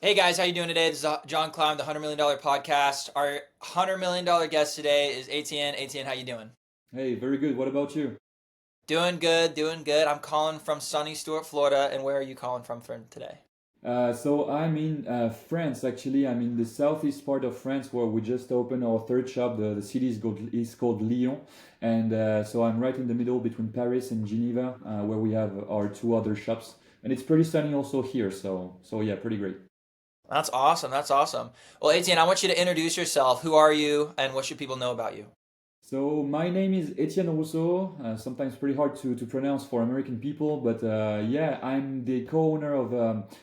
Hey guys, how you doing today? This is John Klein, the $100 million podcast. Our $100 million guest today is Etienne. Etienne, how you doing? Hey, very good. What about you? Doing good, doing good. I'm calling from sunny Stuart, Florida. And where are you calling from today? So I'm in France, actually. I'm in the southeast part of France where we just opened our third shop. The city is called Lyon. And so I'm right in the middle between Paris and Geneva, where we have our two other shops. And it's pretty sunny also here. So yeah, pretty great. That's awesome. That's awesome. Well, Etienne, I want you to introduce yourself. Who are you, and what should people know about you? So my name is Etienne Rousseau. Sometimes pretty hard to pronounce for American people, but yeah, I'm the co-owner of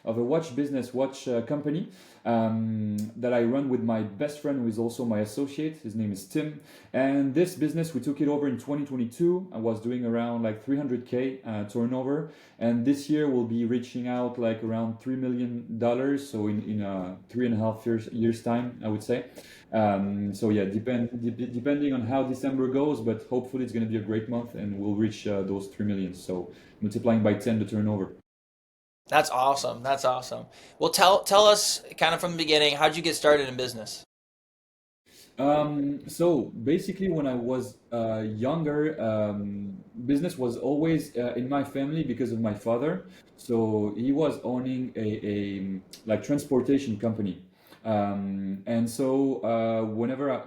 a watch business, watch company that I run with my best friend, who is also my associate. His name is Tim. And this business, we took it over in 2022. I was doing around like 300K turnover, and this year we'll be reaching out like around $3 million. So in 3.5 years time, I would say. So yeah, depending on how December goes, but hopefully it's going to be a great month and we'll reach those 3 million. So multiplying by 10 the turnover. That's awesome. That's awesome. Well, tell us kind of from the beginning. How'd you get started in business? So basically, when I was younger, business was always in my family because of my father. So he was owning a like transportation company. And so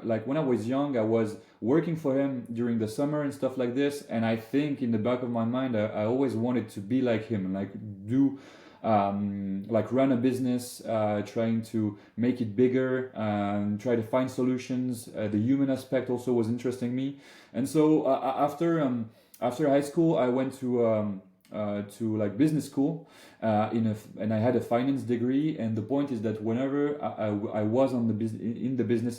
like when I was young, I was working for him during the summer and stuff like this. And I think in the back of my mind, I always wanted to be like him and like do like run a business, trying to make it bigger, try to find solutions. The human aspect also was interesting me, and so after high school, I went to like business school, and I had a finance degree. And the point is that whenever I was on the in the business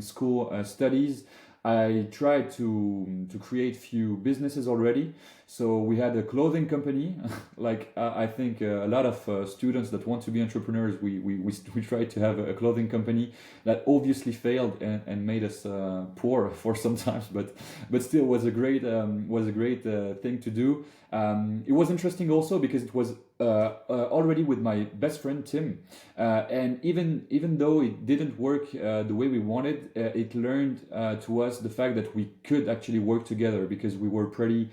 school studies, I tried to create few businesses already. So we had a clothing company. Like I think a lot of students that want to be entrepreneurs, we tried to have a clothing company that obviously failed and made us poor for sometimes, but still was a great thing to do. It was interesting also because it was already with my best friend Tim, and even though it didn't work the way we wanted, it learned to us the fact that we could actually work together because we were pretty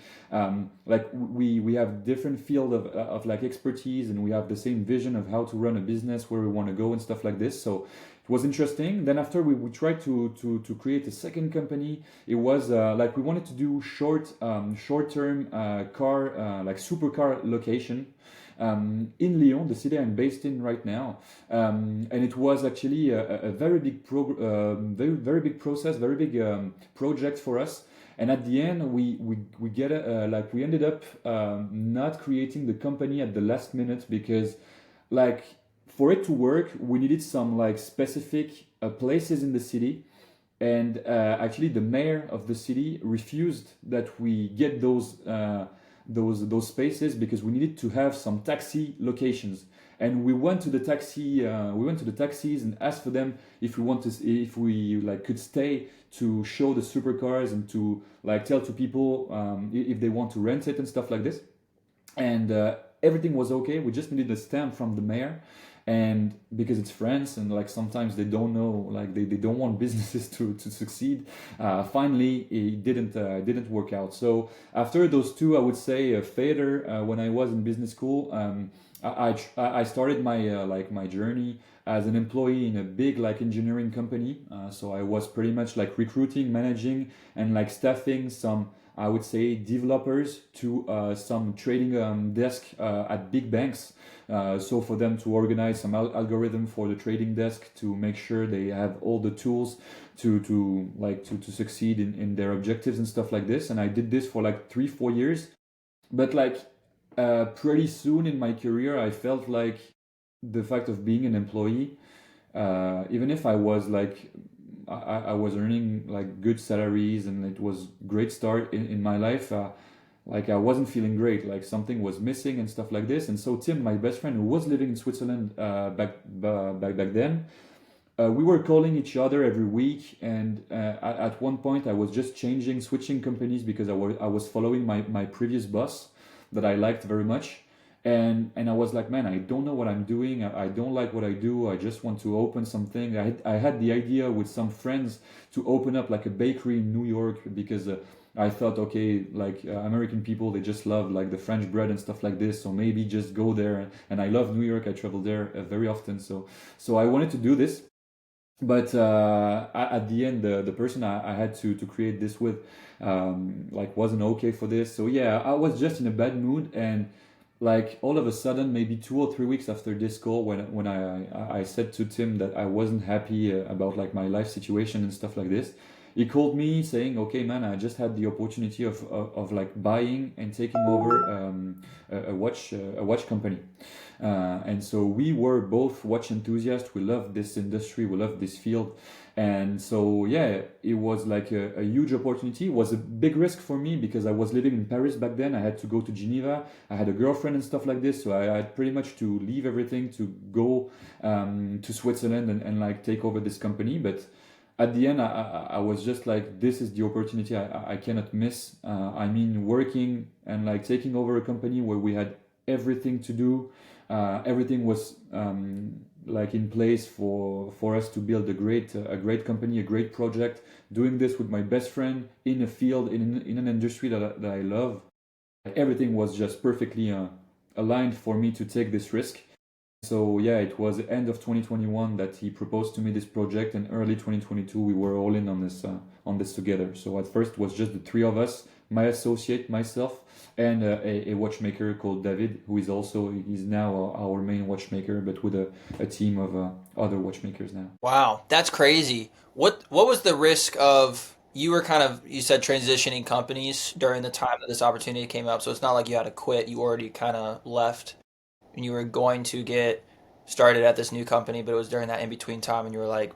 like we have different field of like expertise, and we have the same vision of how to run a business, where we want to go and stuff like this. So it was interesting. Then after we tried to create a second company. It was like we wanted to do short term car like supercar location in Lyon, the city I'm based in right now. And it was actually a very big very big process, very big project for us. And at the end, we get like we ended up not creating the company at the last minute because like for it to work, we needed some like specific places in the city. And actually the mayor of the city refused that we get those spaces because we needed to have some taxi locations. And we went to the taxis and asked for them if we want to if we like could stay to show the supercars and to like tell to people if they want to rent it and stuff like this. And everything was okay. We just needed a stamp from the mayor. And because it's France and like sometimes they don't know, like they don't want businesses to succeed. Finally it didn't work out. So after those two, I would say failure, when I was in business school, I started my like my journey as an employee in a big like engineering company. So I was pretty much like recruiting, managing, and like staffing some, I would say, developers to some trading desk at big banks. So for them to organize some algorithm for the trading desk to make sure they have all the tools to succeed in their objectives and stuff like this. And I did this for like 3 4 years. But like pretty soon in my career, I felt like the fact of being an employee, even if I was like I was earning like good salaries and it was great start in my life, like I wasn't feeling great, like something was missing and stuff like this. And so Tim, my best friend, who was living in Switzerland back then, we were calling each other every week. And at one point I was just switching companies because I was following my previous boss that I liked very much. And I was like, man, I don't know what I'm doing. I don't like what I do. I just want to open something. I had the idea with some friends to open up like a bakery in New York because I thought, okay, like American people, they just love like the French bread and stuff like this. So maybe just go there. And I love New York. I travel there very often. So I wanted to do this. But at the end, the person I had to create this with like wasn't okay for this. So yeah, I was just in a bad mood. And like all of a sudden, maybe 2 or 3 weeks after this call, when I said to Tim that I wasn't happy about like my life situation and stuff like this, he called me saying, "Okay, man, I just had the opportunity of like buying and taking over a watch company." And so we were both watch enthusiasts. We love this industry. We love this field. And so, yeah, it was like a huge opportunity. It was a big risk for me because I was living in Paris back then. I had to go to Geneva. I had a girlfriend and stuff like this. So I had pretty much to leave everything to go to Switzerland and like take over this company. But at the end, I was just like, this is the opportunity I cannot miss. I mean, working and like taking over a company where we had everything to do. Everything was like in place for us to build a great company, a great project. Doing this with my best friend in a field in an industry that I love. Everything was just perfectly aligned for me to take this risk. So yeah, it was the end of 2021 that he proposed to me this project, and early 2022 we were all in on this together. So at first it was just the three of us, my associate, myself, and a watchmaker called David, who is also he's now our main watchmaker, but with a team of other watchmakers now. Wow, that's crazy. What was the risk of you were kind of you said transitioning companies during the time that this opportunity came up, so it's not like you had to quit. You already kind of left and you were going to get started at this new company, but it was during that in between time and you were like,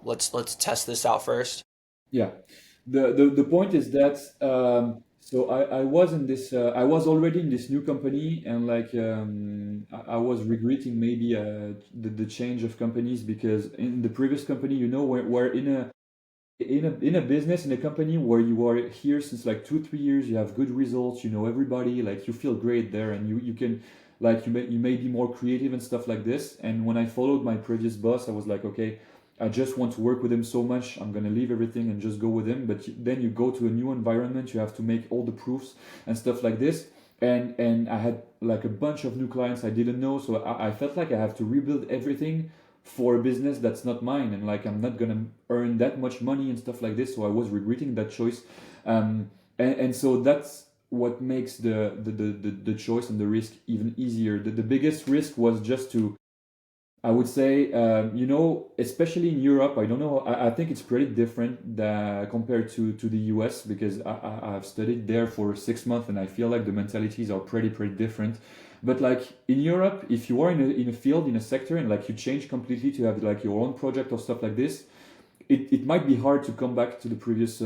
let's test this out first. Yeah, the point is that so I was in this I was already in this new company, and like I was regretting maybe the change of companies, because in the previous company, we're in a business, in a company where you are here since like 2 3 years. You have good results, you know everybody, like you feel great there, and you can like you may be more creative and stuff like this. And when I followed my previous boss, I was like, okay, I just want to work with him so much, I'm gonna leave everything and just go with him. But then you go to a new environment, you have to make all the proofs and stuff like this. And I had like a bunch of new clients I didn't know, so I felt like I have to rebuild everything for a business that's not mine, and like I'm not gonna earn that much money and stuff like this. So I was regretting that choice. And so that's what makes the choice and the risk even easier. The biggest risk was just to, I would say, especially in Europe, I don't know. I think it's pretty different compared to the US, because I've studied there for 6 months, and I feel like the mentalities are pretty different. But like in Europe, if you are in a field, in a sector, and like you change completely to have like your own project or stuff like this, it might be hard to come back to the previous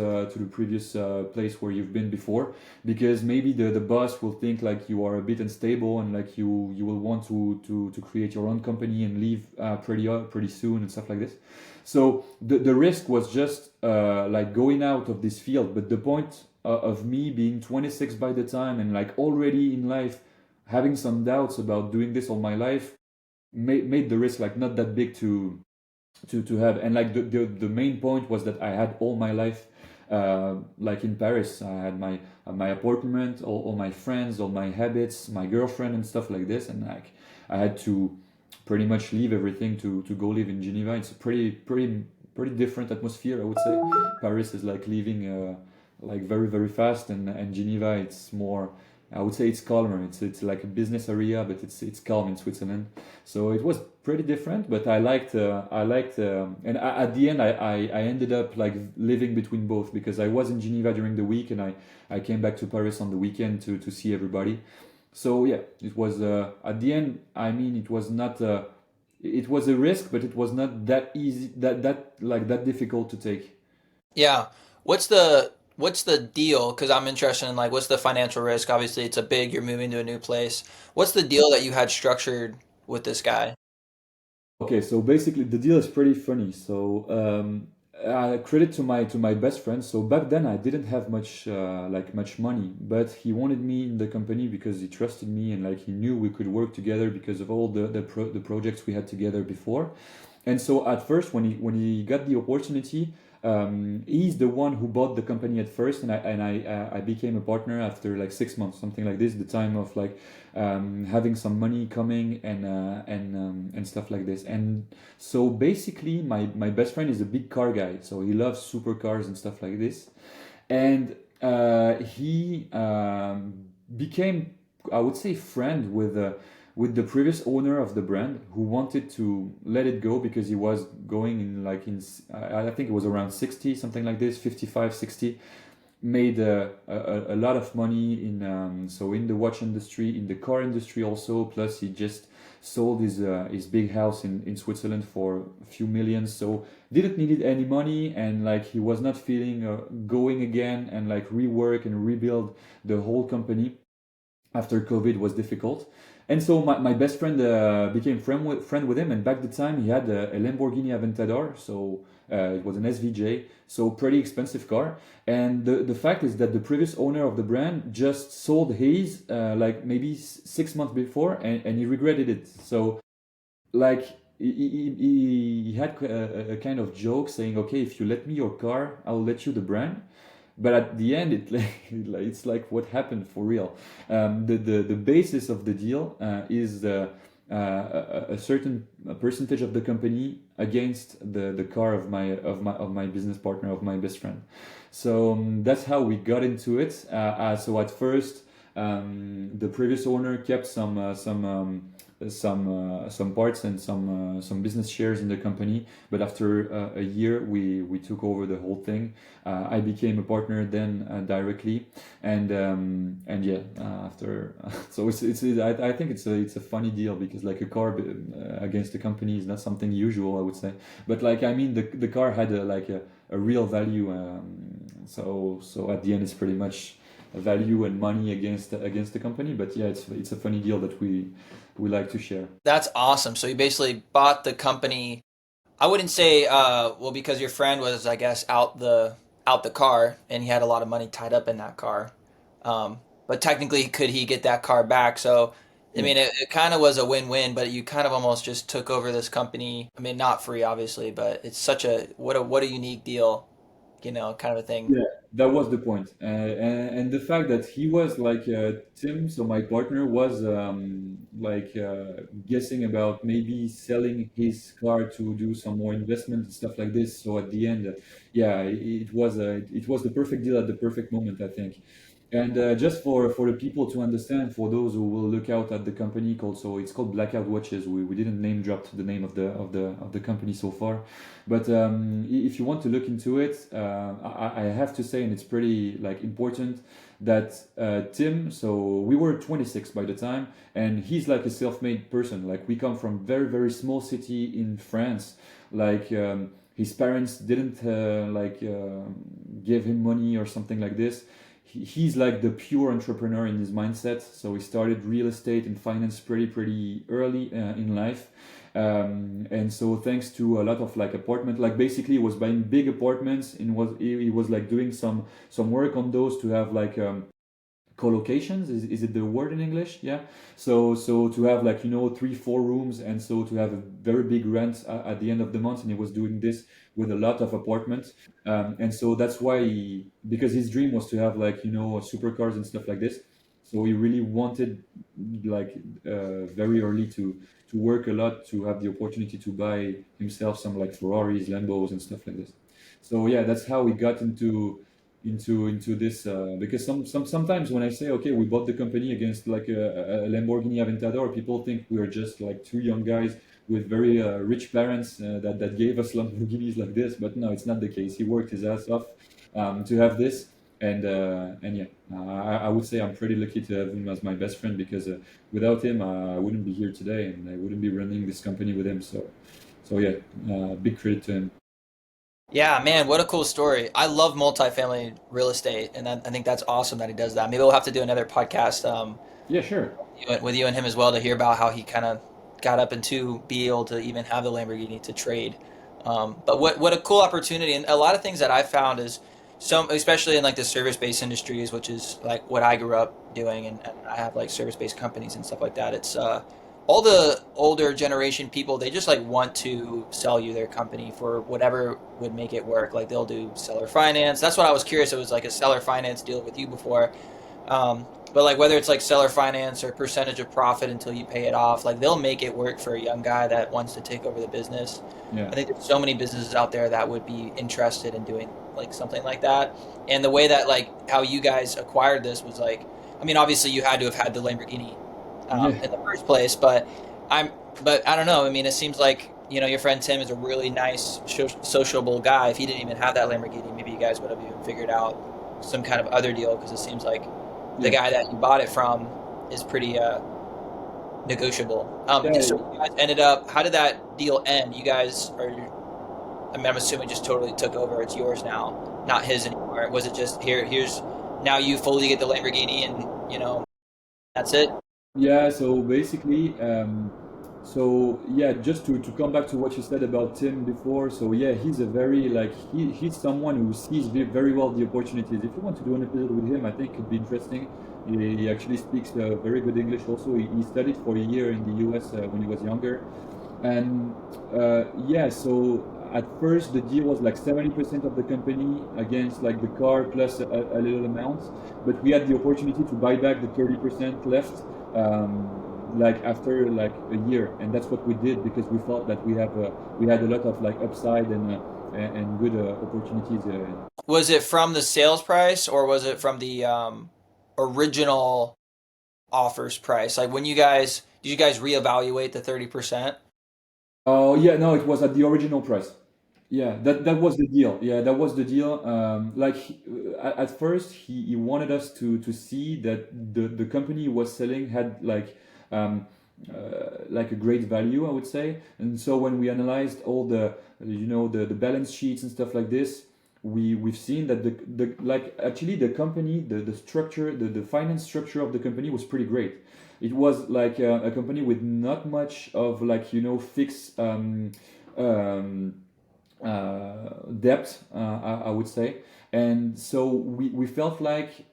place where you've been before, because maybe the boss will think like you are a bit unstable, and like you will want to create your own company and leave pretty soon and stuff like this. So the risk was just like going out of this field. But the point of me being 26 by the time, and like already in life having some doubts about doing this all my life, made the risk like not that big to have. And like the main point was that I had all my life like in Paris. I had my apartment, all my friends, all my habits, my girlfriend and stuff like this. And like I had to pretty much leave everything to go live in Geneva. It's a pretty different atmosphere, I would say. Paris is like living like very fast, and Geneva, it's more, I would say, it's calmer. It's like a business area, but it's calm in Switzerland. So it was pretty different, but and at the end, I ended up like living between both, because I was in Geneva during the week, and I came back to Paris on the weekend to see everybody. So yeah, it was at the end. I mean, it was not. It was a risk, but it was not that easy, that difficult to take. Yeah. What's the deal? Because I'm interested in like what's the financial risk? Obviously, it's a big, you're moving to a new place. What's the deal that you had structured with this guy? Okay, so basically the deal is pretty funny. So credit to my best friend. So back then I didn't have much money, but he wanted me in the company because he trusted me and like he knew we could work together because of all the projects we had together before. And so at first, when he got the opportunity, he's the one who bought the company at first, and I became a partner after like 6 months, something like this. The time of like having some money coming and stuff like this. And so basically, my best friend is a big car guy, so he loves supercars and stuff like this. And he became, I would say, friend with the previous owner of the brand who wanted to let it go because he was going in like I think it was around 60, something like this, 55, 60. Made a lot of money in so in the watch industry, in the car industry also. Plus he just sold his big house in Switzerland for a few millions, so didn't need any money, and like he was not feeling going again and like rework and rebuild the whole company after COVID was difficult. And so my best friend became friend with him. And back the time he had a Lamborghini Aventador, so it was an SVJ, so pretty expensive car. And the fact is that the previous owner of the brand just sold his like maybe 6 months before, and he regretted it. So like he had a kind of joke saying, "Okay, if you let me your car, I'll let you the brand." But at the end, it's like what happened for real. The basis of the deal is a certain percentage of the company against the car of my business partner, of my best friend. So that's how we got into it. So at first, the previous owner kept some parts and some business shares in the company. But after a year, we took over the whole thing. I became a partner then directly, and yeah, after so I think it's a funny deal because like a car against the company is not something usual, I would say. But like I mean, the car had a real value. So at the end, it's pretty much value and money against the company. But yeah, it's a funny deal that we like to share. That's awesome. So you basically bought the company. I wouldn't say well because your friend was I guess out the car and he had a lot of money tied up in that car. But technically could he get that car back? So I Yeah. mean it kind of was a win-win, but you kind of almost just took over this company. I mean not free obviously, but it's such a what a unique deal, kind of a thing. Yeah, that was the point. And the fact that he was like Tim, so my partner was like guessing about maybe selling his car to do some more investment and stuff like this. So at the end, yeah, it was the perfect deal at the perfect moment, I think. And just for the people to understand, for those who will look out at the company called, so it's called Blackout Watches. We didn't name drop the name of the company so far, but if you want to look into it, I have to say, and it's pretty like important that Tim. So we were 26 by the time, and he's like a self-made person. Like we come from very small city in France. Like his parents didn't give him money or something like this. He's like the pure entrepreneur in his mindset. So he started real estate and finance pretty early in life. And so thanks to a lot of like apartment, like basically he was buying big apartments and he was like doing some work on those to have like co-locations, is it the word in English? Yeah. So to have like 3 4 rooms, and so to have a very big rent at the end of the month, and he was doing this with a lot of apartments. And so that's why because his dream was to have like supercars and stuff like this. So he really wanted like very early to work a lot to have the opportunity to buy himself some like Ferraris, Lambos, and stuff like this. So yeah, that's how we got into this because sometimes when I say, okay, we bought the company against like a Lamborghini Aventador, people think we are just like two young guys with very rich parents that gave us Lamborghinis like this. But no, it's not the case. He worked his ass off to have this. And yeah, I would say I'm pretty lucky to have him as my best friend because without him, I wouldn't be here today, and I wouldn't be running this company with him. So yeah, big credit to him. Yeah, man, what a cool story. I love multifamily real estate, and I think that's awesome that he does that. Maybe we'll have to do another podcast Yeah, sure. with you and him as well to hear about how he kind of got up into be able to even have the Lamborghini to trade. But what a cool opportunity, and a lot of things that I found is some, especially in like the service-based industries, which is like what I grew up doing, and I have like service-based companies and stuff like that. It's all the older generation people, they just like want to sell you their company for whatever would make it work. Like they'll do seller finance. That's what I was curious. It was like a seller finance deal with you before. But like whether it's like seller finance or percentage of profit until you pay it off, like they'll make it work for a young guy that wants to take over the business. Yeah. I think there's so many businesses out there that would be interested in doing like something like that. And the way that like how you guys acquired this was like, I mean, obviously you had to have had the Lamborghini Yeah. in the first place, I'm, but I don't know. I mean, it seems like your friend Tim is a really nice, sociable guy. If he didn't even have that Lamborghini, maybe you guys would have even figured out some kind of other deal because it seems like the Yeah. guy that you bought it from is pretty negotiable. Yeah. So you guys ended up. How did that deal end? You guys are. I mean, I'm assuming just totally took over. It's yours now, not his anymore. Was it just here's now you fully get the Lamborghini and that's it? Yeah, so basically, so yeah, just to come back to what you said about Tim before, so yeah, he's a very like he's someone who sees very well the opportunities. If you want to do an episode with him, I think it could be interesting. He actually speaks very good English. Also, he studied for a year in the U.S. When he was younger, and yeah, so at first the deal was like 70% of the company against like the car plus a little amount, but we had the opportunity to buy back the 30% left, like after like a year, and that's what we did because we thought that we had a lot of like upside and good opportunities. Was it from the sales price or was it from the original offers price? Like when you guys did you guys reevaluate the 30%? Oh yeah, no, it was at the original price. Yeah, that was the deal. Yeah, that was the deal. Like at first, he wanted us to see that the company he was selling had like a great value, I would say. And so when we analyzed all the balance sheets and stuff like this, we've seen that the like actually the company the structure the finance structure of the company was pretty great. It was like a company with not much of like fixed um, depth, I would say. And so we felt like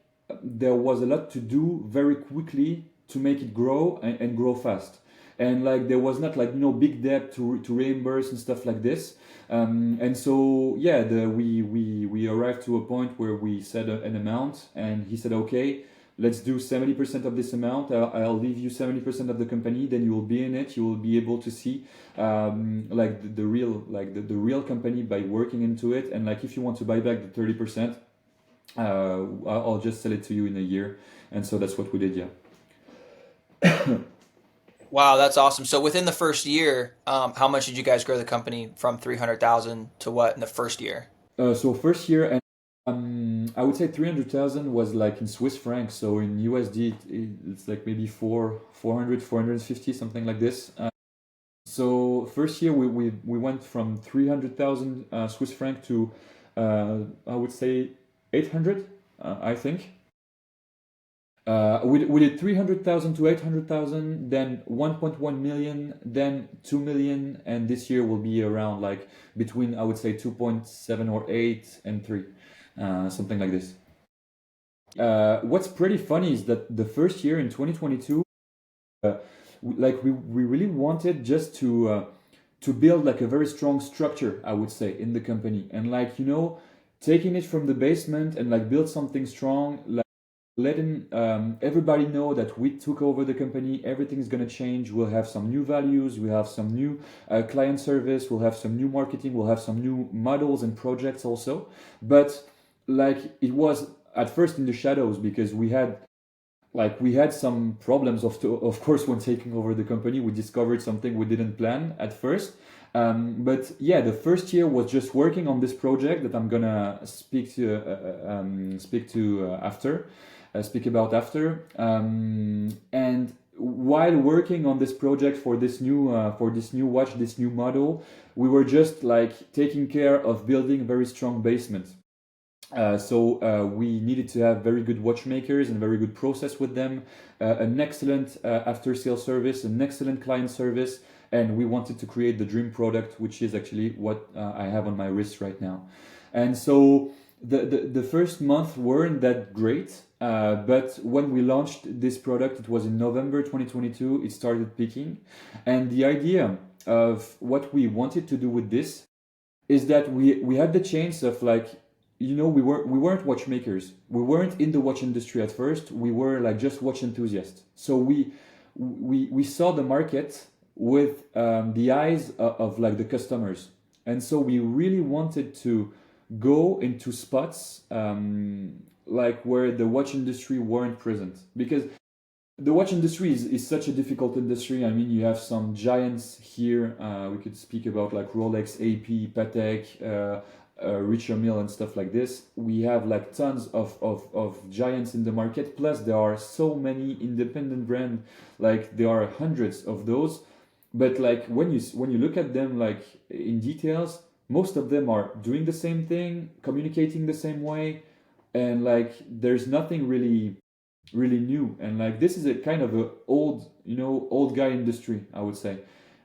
there was a lot to do very quickly to make it grow and grow fast. And like there was not like big debt to reimburse and stuff like this. And so yeah, we arrived to a point where we said an amount, and he said, okay, let's do 70% of this amount. I'll leave you 70% of the company. Then you will be in it. You will be able to see like the real like the real company by working into it. And like if you want to buy back the 30%, I'll just sell it to you in a year. And so that's what we did. Yeah. Wow, that's awesome. So within the first year, how much did you guys grow the company from 300,000 to what in the first year? So first year, and I would say 300,000 was like in Swiss francs. So in USD, it's like maybe 450, something like this. So first year we went from 300,000 Swiss franc to I would say 800, I think. We did 300,000 to 800,000, then 1.1 million, then 2 million, and this year will be around like between I would say 2.7 or 8 and 3, something like this. What's pretty funny is that the first year in 2022, uh, we really wanted just to build like a very strong structure, I would say, in the company, and like taking it from the basement and like build something strong, like letting everybody know that we took over the company, everything is going to change, we'll have some new values, we have some new client service, we'll have some new marketing, we'll have some new models and projects also. But like it was at first in the shadows because we had some problems of course when taking over the company. We discovered something we didn't plan at first, but yeah, the first year was just working on this project that I'm gonna speak about after, and while working on this project for this new watch, this new model, we were just like taking care of building a very strong basement. So we needed to have very good watchmakers and very good process with them, an excellent after sales service, an excellent client service, and we wanted to create the dream product, which is actually what I have on my wrist right now. And so the first month weren't that great, but when we launched this product, it was in November 2022, it started peaking. And the idea of what we wanted to do with this is that we had the chance of like, we weren't watchmakers, we weren't in the watch industry at first, we were like just watch enthusiasts. So we saw the market with the eyes of like the customers, and so we really wanted to go into spots like where the watch industry weren't present, because the watch industry is such a difficult industry. I mean, you have some giants here. We could speak about like Rolex, AP, Patek, Richard Mille, and stuff like this. We have like tons of giants in the market. Plus, there are so many independent brands. Like there are hundreds of those. But like when you look at them like in details, most of them are doing the same thing, communicating the same way, and like there's nothing really new. And like this is a kind of a old guy industry, I would say.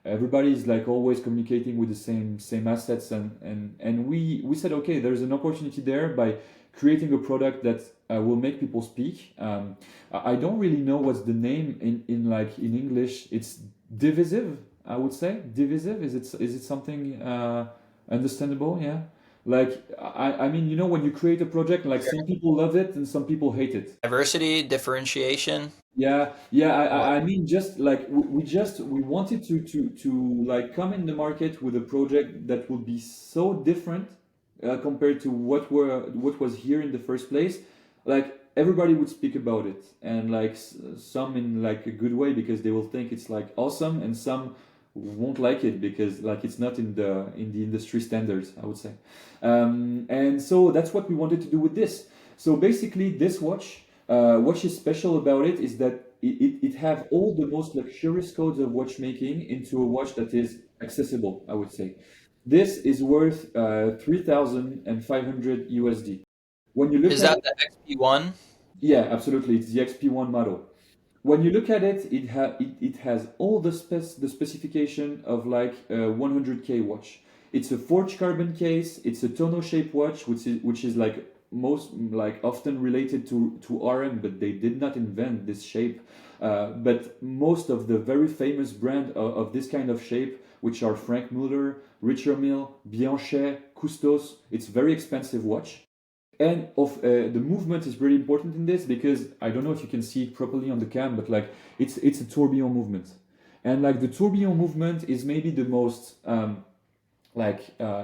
Everybody's like always communicating with the same assets, and we said, okay, there's an opportunity there by creating a product that will make people speak. I don't really know what's the name in English. It's divisive, I would say. Divisive, is it something understandable? Yeah. Like I mean, when you create a project, like some people love it and some people hate it. Diversity, differentiation. Yeah, yeah. I, What? I I mean, just like we wanted to like come in the market with a project that would be so different compared to what was here in the first place. Like everybody would speak about it, and like some in like a good way because they will think it's like awesome, and some won't like it because like it's not in the industry standards, I would say. And so that's what we wanted to do with this. So basically, this watch. What is special about it is that it have all the most luxurious codes of watchmaking into a watch that is accessible, I would say. This is worth 3,500 USD. When you look Is at that it, the XP1? yeah, absolutely, it's the XP1 model. When you look at it, it has all the specification of like a 100K watch. It's a forged carbon case. It's a tonneau shaped watch, which is like most like often related to RM, but they did not invent this shape. But most of the very famous brand of this kind of shape, which are Frank Muller, Richard Mille, Bianchet, Custos, it's very expensive watch. And the movement is really important in this because I don't know if you can see it properly on the cam, but like it's a tourbillon movement, and like the tourbillon movement is maybe the most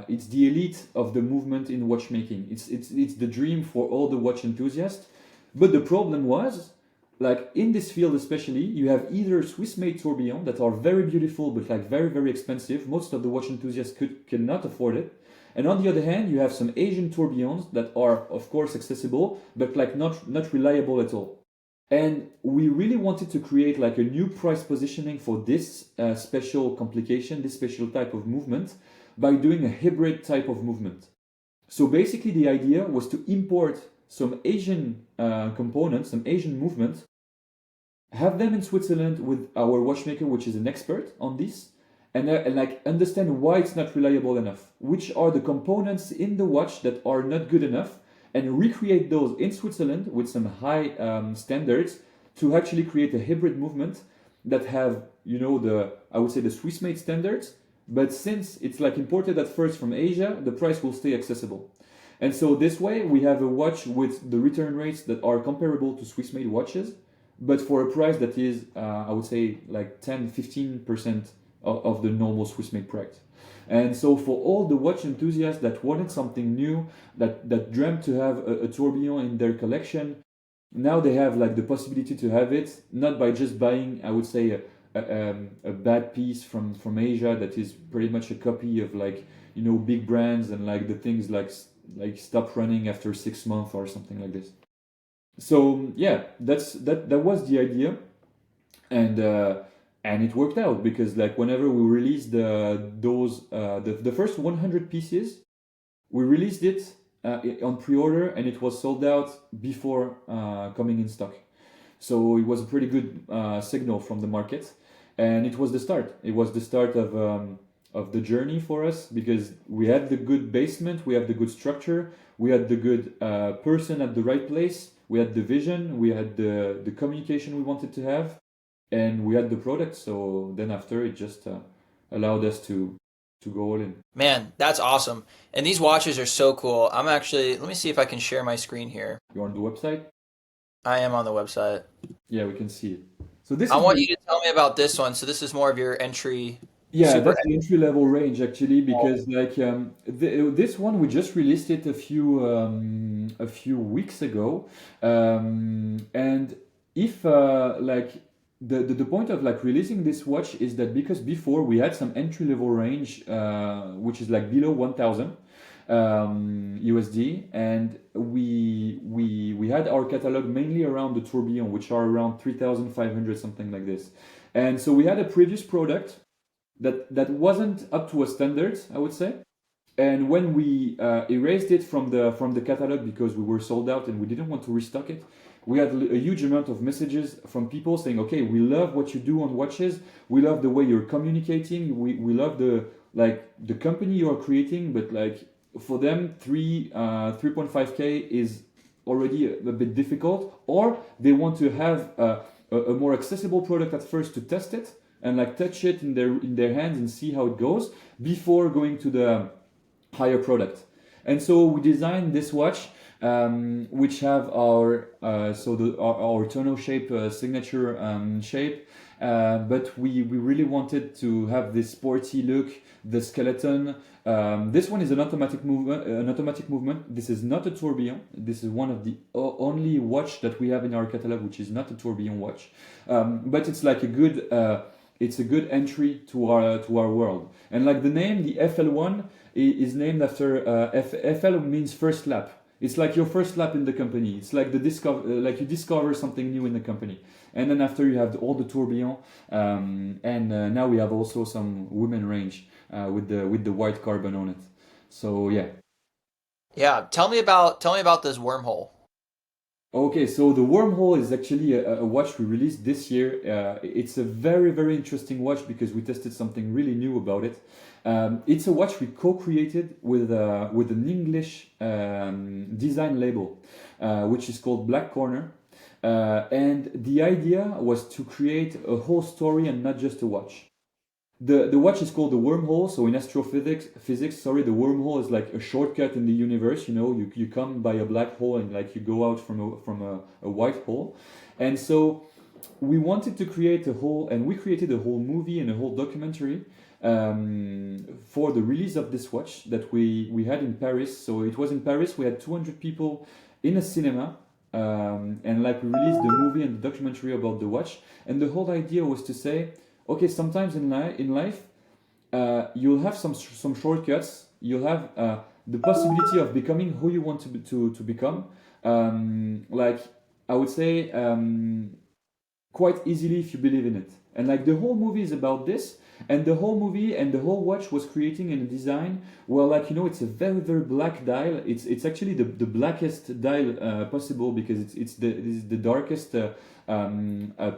it's the elite of the movement in watchmaking. It's the dream for all the watch enthusiasts. But the problem was, like in this field especially, you have either Swiss-made tourbillon that are very beautiful but like very very expensive. Most of the watch enthusiasts cannot afford it. And on the other hand, you have some Asian tourbillons that are of course accessible but like not reliable at all. And we really wanted to create like a new price positioning for this special complication, this special type of movement, by doing a hybrid type of movement. So basically, the idea was to import some Asian components, some Asian movement, have them in Switzerland with our watchmaker, which is an expert on this, and like understand why it's not reliable enough, which are the components in the watch that are not good enough, and recreate those in Switzerland with some high standards to actually create a hybrid movement that have the I would say the Swiss made standards, but since it's like imported at first from Asia, the price will stay accessible. And so this way we have a watch with the return rates that are comparable to Swiss made watches, but for a price that is I would say like 10-15% of the normal Swiss made price. And so for all the watch enthusiasts that wanted something new, that dreamt to have a tourbillon in their collection, now they have like the possibility to have it, not by just buying, I would say, a bad piece from Asia that is pretty much a copy of like big brands, and like the things like stop running after 6 months or something like this. So yeah, that was the idea, and it worked out because like whenever we released the first 100 pieces, we released it on pre-order, and it was sold out before coming in stock. So it was a pretty good signal from the market. and it was the start. It was the start of the journey for us because we had the good basement, we had the good structure, we had the good person at the right place, we had the vision, we had the communication we wanted to have, and we had the product. So then after it just allowed us to go all in. Man, that's awesome. And these watches are so cool. I'm actually, let me see if I can share my screen here. You're on the website? I am on the website. Yeah, we can see it. So this I is want the you to tell me about this one. So this is more of your entry, yeah, super that's the entry level range actually entry. because like this one we just released it a few weeks ago, and if like the point of like releasing this watch is that because before we had some entry level range which is like below 1,000 USD, and we had our catalog mainly around the tourbillon, which are around 3,500 something like this, and so we had a previous product that wasn't up to a standard, I would say. And when we erased it from the catalog because we were sold out and we didn't want to restock it, we had a huge amount of messages from people saying, "Okay, we love what you do on watches. We love the way you're communicating. We love the company you are creating, but like for them, 3.5K is already a bit difficult, or they want to have a more accessible product at first to test it and like touch it in their hands and see how it goes before going to the higher product." And so we designed this watch, which have our tonneau shape signature shape, but we really wanted to have this sporty look, the skeleton. This one is an automatic movement. This is not a tourbillon. This is one of the only watch that we have in our catalog which is not a tourbillon watch, but it's like a good. It's a good entry to our world, and like the name, the FL1 is named after FL means first lap. It's like your first lap in the company. It's like like you discover something new in the company, and then after you have all the tourbillon, and now we have also some women range with the white carbon on it. So yeah. Yeah, tell me about this wormhole. Okay, so the Wormhole is actually a watch we released this year. It's a very, very interesting watch because we tested something really new about it. It's a watch we co-created with an English design label, which is called Black Corner. And the idea was to create a whole story and not just a watch. The watch is called the wormhole. So in physics, sorry, the wormhole is like a shortcut in the universe. You know, you come by a black hole and like you go out from a white hole. And so we wanted to create we created a whole movie and a whole documentary for the release of this watch that we had in Paris. So it was in Paris. We had 200 people in a cinema. And like we released the movie and the documentary about the watch. And the whole idea was to say, okay, sometimes in life, you'll have some shortcuts. You'll have the possibility of becoming who you want to become. Like I would say, quite easily if you believe in it. And like the whole movie is about this, and the whole movie and the whole watch was creating in a design. Well, like you know, it's a very very black dial. It's actually the blackest dial possible because it's the darkest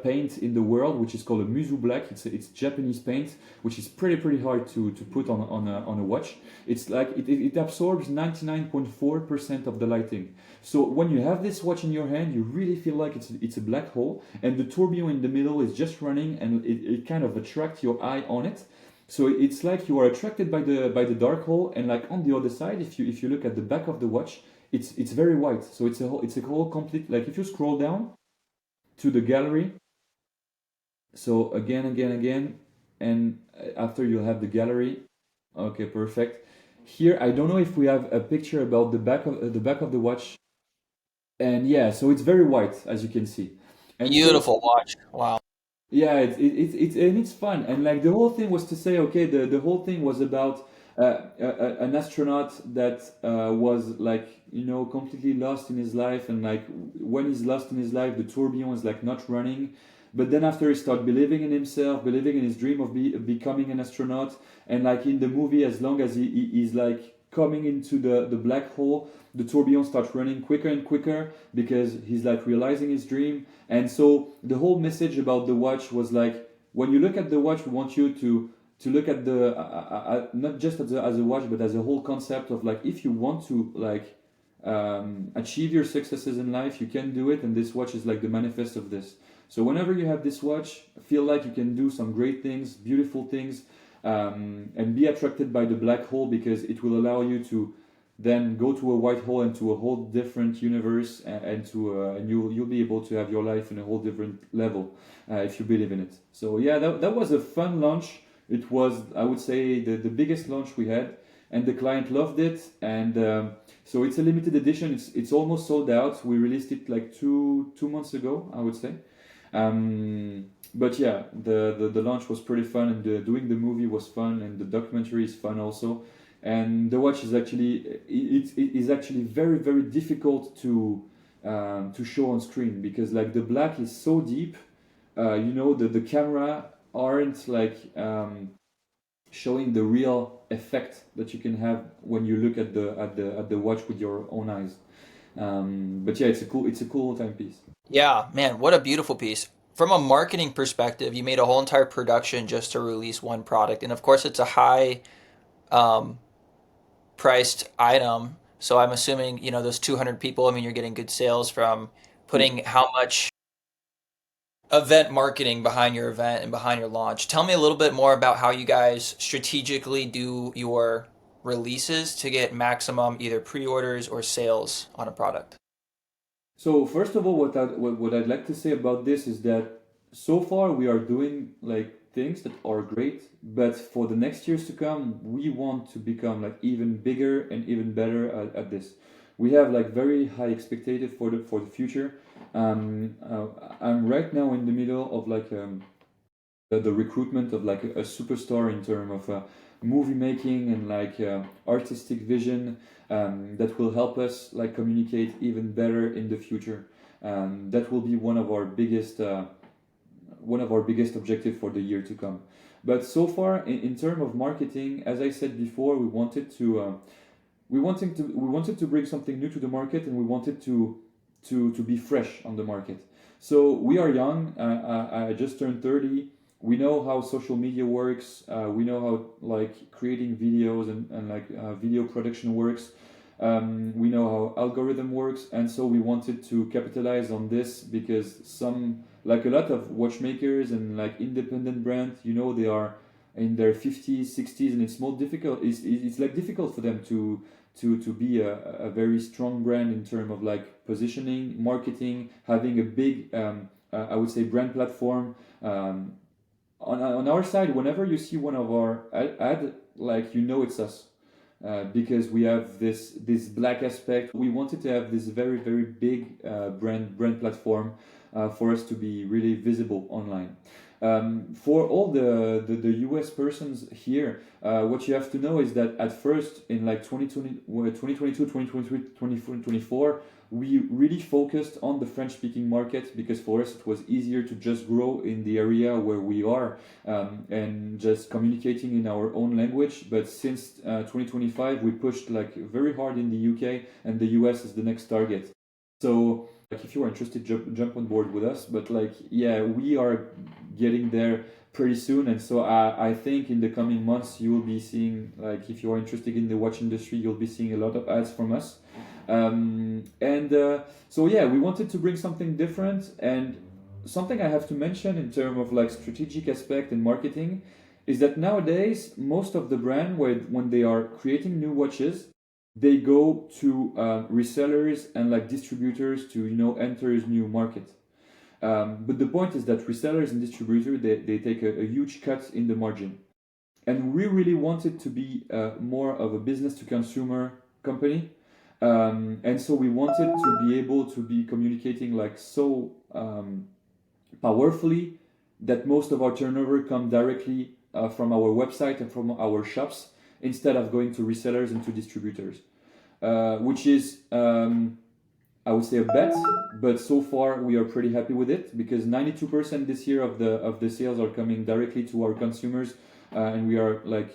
paint in the world, which is called a Musu black. It's Japanese paint, which is pretty hard to put on a watch. It's like it absorbs 99.4% of the lighting. So when you have this watch in your hand, you really feel like it's a black hole, and the tourbillon in the middle is just running, and it kind of attracts your eye on it. So it's like you are attracted by the dark hole, and like on the other side, if you look at the back of the watch, it's very white. So it's a whole complete, like if you scroll down to the gallery, so again, and after you'll have the gallery. Okay, perfect. Here, I don't know if we have a picture about the back of the watch, and yeah, so it's very white as you can see, and so Beautiful watch. Wow. yeah, it's fun, and like the whole thing was to say, okay, the whole thing was about an astronaut that was like completely lost in his life, and like when he's lost in his life, the tourbillon is like not running, but then after he started believing in himself, believing in his dream of becoming an astronaut, and like in the movie, as long as he's like coming into the black hole, the tourbillon starts running quicker and quicker because he's like realizing his dream. And so the whole message about the watch was like, when you look at the watch, we want you to look at the not just as a watch, but as a whole concept of like, if you want to like achieve your successes in life, you can do it, and this watch is like the manifest of this. So whenever you have this watch, feel like you can do some great things, beautiful things, and be attracted by the black hole, because it will allow you to then go to a white hole and to a whole different universe, and you'll be able to have your life in a whole different level, if you believe in it. So yeah, that was a fun launch. It was, I would say, the biggest launch we had, and the client loved it. And so it's a limited edition. It's almost sold out. We released it like two months ago, I would say. But yeah, the launch was pretty fun, and doing the movie was fun, and the documentary is fun also. And the watch is actually it is actually very, very difficult to show on screen, because like the black is so deep. The camera aren't like showing the real effect that you can have when you look at the watch with your own eyes. But yeah, it's a cool timepiece. Yeah, man, what a beautiful piece. From a marketing perspective, you made a whole entire production just to release one product. And of course, it's a high um, priced item. So I'm assuming, those 200 people, I mean, you're getting good sales from Yeah. putting how much event marketing behind your event and behind your launch. Tell me a little bit more about how you guys strategically do your releases to get maximum either pre-orders or sales on a product. So first of all, what I'd like to say about this is that so far we are doing like things that are great, but for the next years to come, we want to become like even bigger and even better at this. We have like very high expectations for the future. I'm right now in the middle of like the recruitment of like a superstar in terms of movie making and like artistic vision, that will help us like communicate even better in the future. That will be one of our biggest objective for the year to come. But so far, in terms of marketing, as I said before, we wanted to bring something new to the market, and we wanted to be fresh on the market. So we are young. I just turned 30. We know how social media works. We know how like creating videos and like video production works. We know how algorithm works, and so we wanted to capitalize on this, because like a lot of watchmakers and like independent brands, they are in their 50s, 60s, and it's more difficult. It's like difficult for them to be a very strong brand in terms of like positioning, marketing, having a big, I would say, brand platform. On our side, whenever you see one of our ad, like it's us, because we have this black aspect. We wanted to have this very, very big brand platform, for us to be really visible online. For all the US persons here, what you have to know is that at first, in like 2022, 2023, 2024, we really focused on the French speaking market, because for us it was easier to just grow in the area where we are, and just communicating in our own language. But since 2025, we pushed like very hard in the UK, and the US is the next target. So like, if you are interested, jump on board with us. But like, yeah, we are getting there pretty soon. And so I think in the coming months you will be seeing, like, if you are interested in the watch industry, you'll be seeing a lot of ads from us. And so yeah, we wanted to bring something different. And something I have to mention in terms of like strategic aspect and marketing is that nowadays most of the brand, when they are creating new watches, they go to resellers and like distributors to enter a new market. But the point is that resellers and distributors, they take a huge cut in the margin. And we really wanted to be more of a business to consumer company. And so we wanted to be able to be communicating like so powerfully that most of our turnover come directly from our website and from our shops, instead of going to resellers and to distributors, which is, I would say, a bet. But so far we are pretty happy with it, because 92% this year of the sales are coming directly to our consumers, and we are like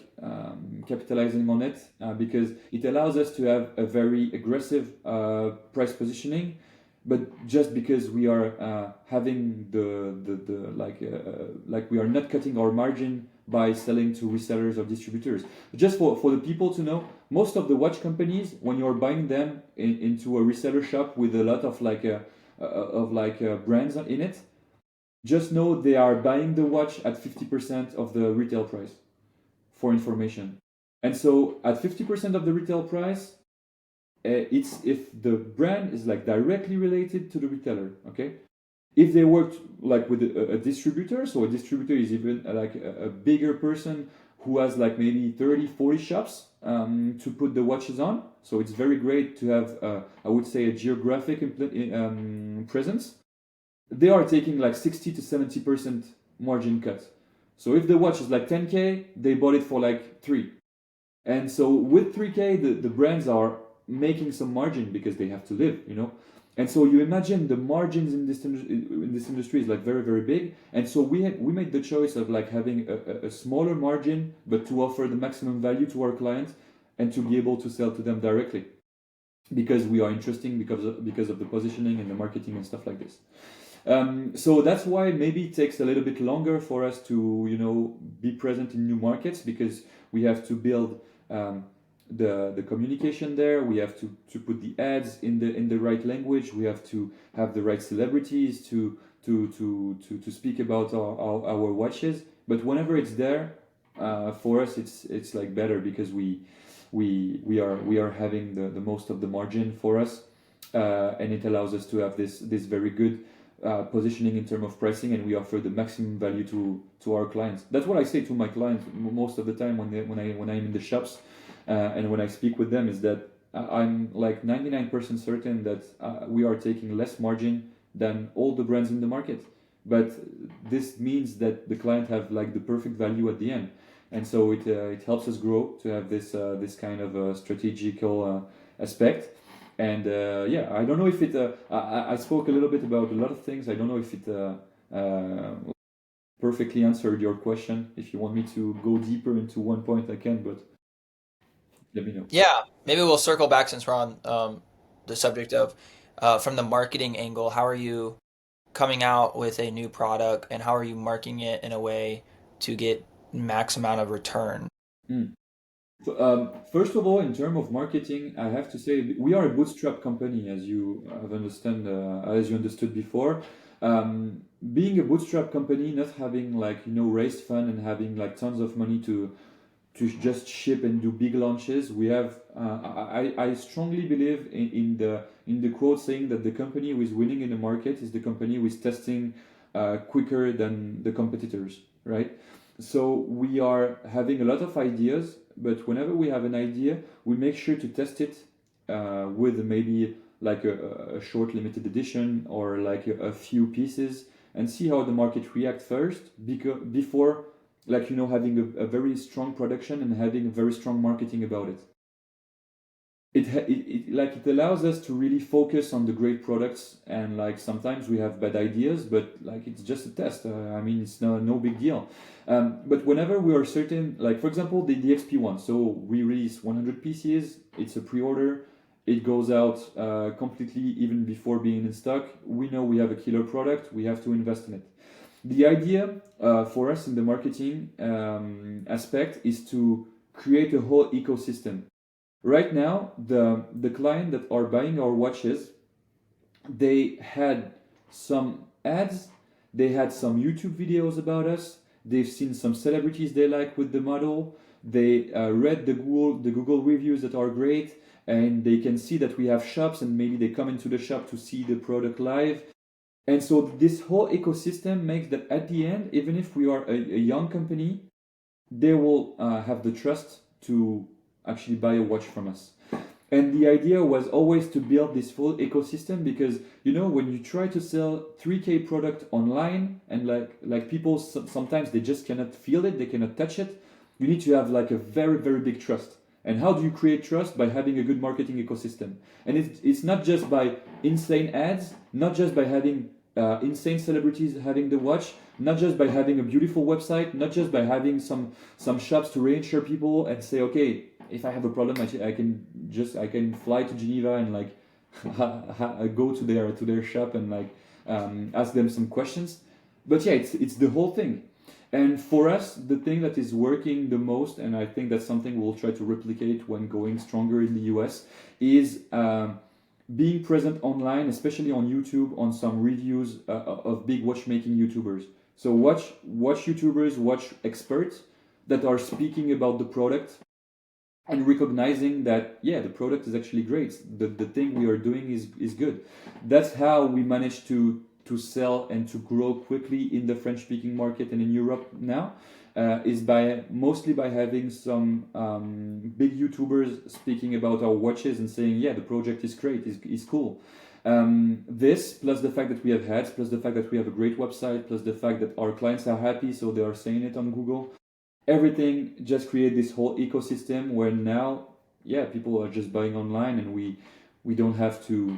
capitalizing on it, because it allows us to have a very aggressive price positioning, but just because we are having like we are not cutting our margin by selling to resellers or distributors. Just for the people to know, most of the watch companies, when you're buying them into a reseller shop with a lot of brands in it, just know they are buying the watch at 50% of the retail price, for information. And so at 50% of the retail price, it's if the brand is like directly related to the retailer. Okay, if they worked like with a distributor, so a distributor is even like a bigger person who has like maybe 30-40 shops to put the watches on, so it's very great to have I would say a geographic presence. They are taking like 60 to 70% margin cut. So if the watch is like 10K, they bought it for like 3. And so with 3K, the brands are making some margin because they have to live, you know. And so you imagine the margins in this industry is like very, very big. And so we made the choice of like having a smaller margin, but to offer the maximum value to our clients and to be able to sell to them directly, because we are interesting because of the positioning and the marketing and stuff like this. So that's why maybe it takes a little bit longer for us to, you know, be present in new markets, because we have to build the communication there. We have to put the ads in the right language. We have to have the right celebrities to speak about our watches. But whenever it's there, for us it's like better, because we are having the most of the margin for us, and it allows us to have this very good positioning in terms of pricing, and we offer the maximum value to our clients. That's what I say to my clients most of the time when I'm in the shops, and when I speak with them, is that I'm like 99% certain that we are taking less margin than all the brands in the market, but this means that the client have like the perfect value at the end, and so it helps us grow to have this kind of strategical aspect. And yeah, I don't know if it. I spoke a little bit about a lot of things. I don't know if it perfectly answered your question. If you want me to go deeper into one point, I can, but let me know. Yeah, maybe we'll circle back since we're on the subject of from the marketing angle. How are you coming out with a new product, and how are you marketing it in a way to get max amount of return? Mm. First of all, in terms of marketing, I have to say we are a bootstrap company, as you have as you understood before. Being a bootstrap company, not having like, you know, raised fund and having like tons of money to just ship and do big launches, we have. I strongly believe in the quote saying that the company who is winning in the market is the company who is testing quicker than the competitors, right? So we are having a lot of ideas, but whenever we have an idea, we make sure to test it with maybe like a short limited edition or like a few pieces, and see how the market react first, before, like, you know, having a very strong production and having a very strong marketing about it. It allows us to really focus on the great products, and like sometimes we have bad ideas, but like it's just a test. I mean, it's no big deal. But whenever we are certain, like for example the XP1, so we release 100 pieces, it's a pre-order, it goes out completely even before being in stock. We know we have a killer product, we have to invest in it. The idea for us in the marketing aspect is to create a whole ecosystem. Right now, the client that are buying our watches, they had some ads, they had some YouTube videos about us, they've seen some celebrities they like with the model, they read the Google reviews that are great, and they can see that we have shops, and maybe they come into the shop to see the product live. And so this whole ecosystem makes that at the end, even if we are a young company, they will have the trust to actually buy a watch from us. And the idea was always to build this full ecosystem, because, you know, when you try to sell 3K product online, and like people sometimes they just cannot feel it, they cannot touch it, you need to have like a very, very big trust. And how do you create trust? By having a good marketing ecosystem. And it's not just by insane ads, not just by having insane celebrities having the watch, not just by having a beautiful website, not just by having some shops to reinsure people and say, okay, if I have a problem, I can fly to Geneva and like go to their shop and like ask them some questions. But yeah, it's the whole thing. And for us, the thing that is working the most, and I think that's something we'll try to replicate when going stronger in the US, is being present online, especially on YouTube, on some reviews of big watchmaking YouTubers. So watch YouTubers, watch experts that are speaking about the product and recognizing that yeah, the product is actually great. The thing we are doing is good. That's how we managed to sell and to grow quickly in the French speaking market and in Europe now. Is by mostly by having some big YouTubers speaking about our watches and saying, yeah, the project is great, is cool. This plus the fact that we have ads, plus the fact that we have a great website, plus the fact that our clients are happy, so they are saying it on Google. Everything just create this whole ecosystem where now, yeah, people are just buying online, and we don't have to.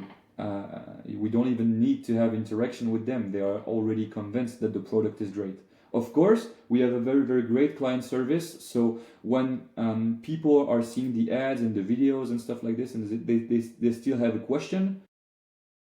We don't even need to have interaction with them. They are already convinced that the product is great. Of course, we have a very, very great client service. So when people are seeing the ads and the videos and stuff like this, and they still have a question,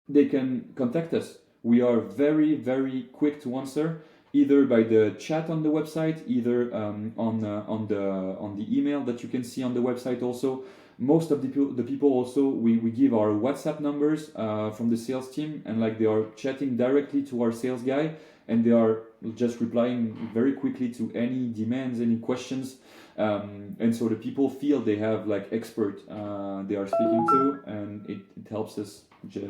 they can contact us. We are very, very quick to answer, either by the chat on the website, either on the email that you can see on the website. Also, most of the people also we give our WhatsApp numbers from the sales team, and like they are chatting directly to our sales guy, and they are just replying very quickly to any demands, any questions. And so the people feel they have like expert they are speaking to, and it helps us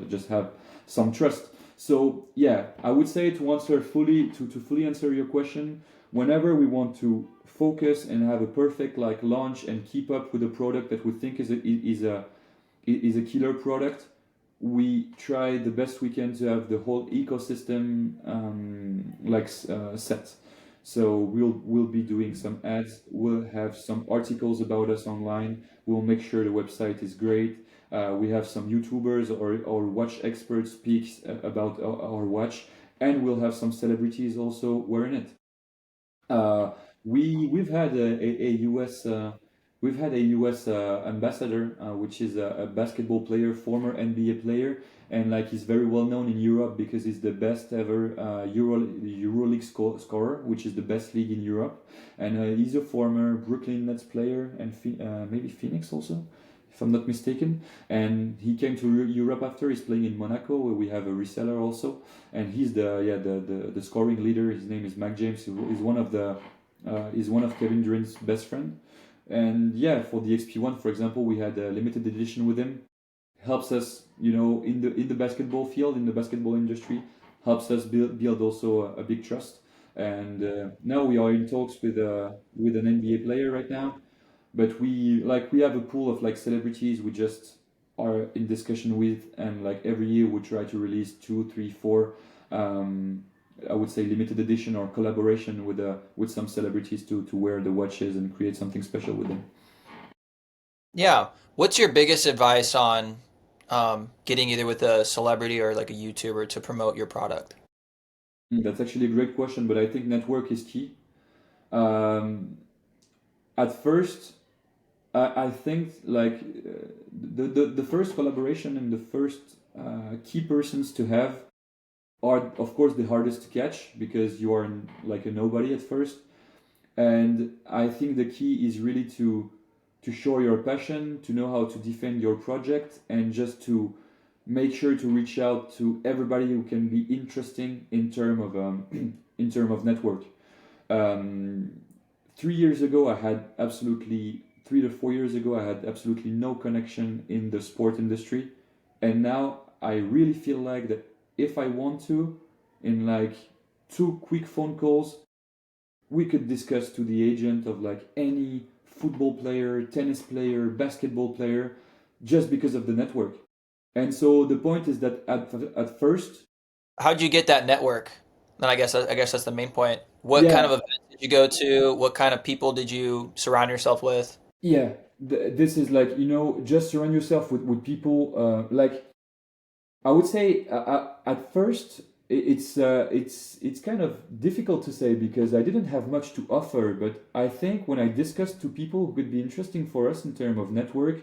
just have some trust. So yeah, I would say to answer fully to fully answer your question, whenever we want to focus and have a perfect like launch and keep up with a product that we think is a killer product, we try the best we can to have the whole ecosystem set. So we'll be doing some ads. We'll have some articles about us online. We'll make sure the website is great. We have some YouTubers or watch experts speaks about our watch, and we'll have some celebrities also wearing it. Uh, we've had a US ambassador, which is a basketball player, former NBA player, and like he's very well known in Europe because he's the best ever EuroLeague scorer, which is the best league in Europe, and he's a former Brooklyn Nets player and maybe Phoenix also, if I'm not mistaken. And he came to Europe after. He's playing in Monaco, where we have a reseller also, and he's the scoring leader. His name is Mac James. He's one of Kevin Durant's best friend. And yeah, for the XP1, for example, we had a limited edition with him. Helps us, in the basketball field, in the basketball industry, helps us build also a big trust. And now we are in talks with an NBA player right now, but we have a pool of like celebrities we just are in discussion with, and like every year we try to release two, three, four. I would say limited edition or collaboration with some celebrities to wear the watches and create something special with them. Yeah. What's your biggest advice on getting either with a celebrity or like a YouTuber to promote your product? That's actually a great question, but I think network is key. Um, at first, I think like the first collaboration and the first key persons to have are of course the hardest to catch because you are like a nobody at first. And I think the key is really to show your passion, to know how to defend your project, and just to make sure to reach out to everybody who can be interesting in term of in term of network. Um, 3 years ago, I had absolutely 3 to 4 years ago, I had absolutely no connection in the sport industry, and now I really feel like that if I want to, in like two quick phone calls, we could discuss to the agent of like any football player, tennis player, basketball player, just because of the network. And so the point is that at first, How'd you get that network? Then I guess that's the main point. What kind of yeah, events did you go to? What kind of people did you surround yourself with? yeah, this is like, just surround yourself with people. Like I would say at first it's kind of difficult to say because I didn't have much to offer. But I think when I discussed to people who could be interesting for us in terms of network,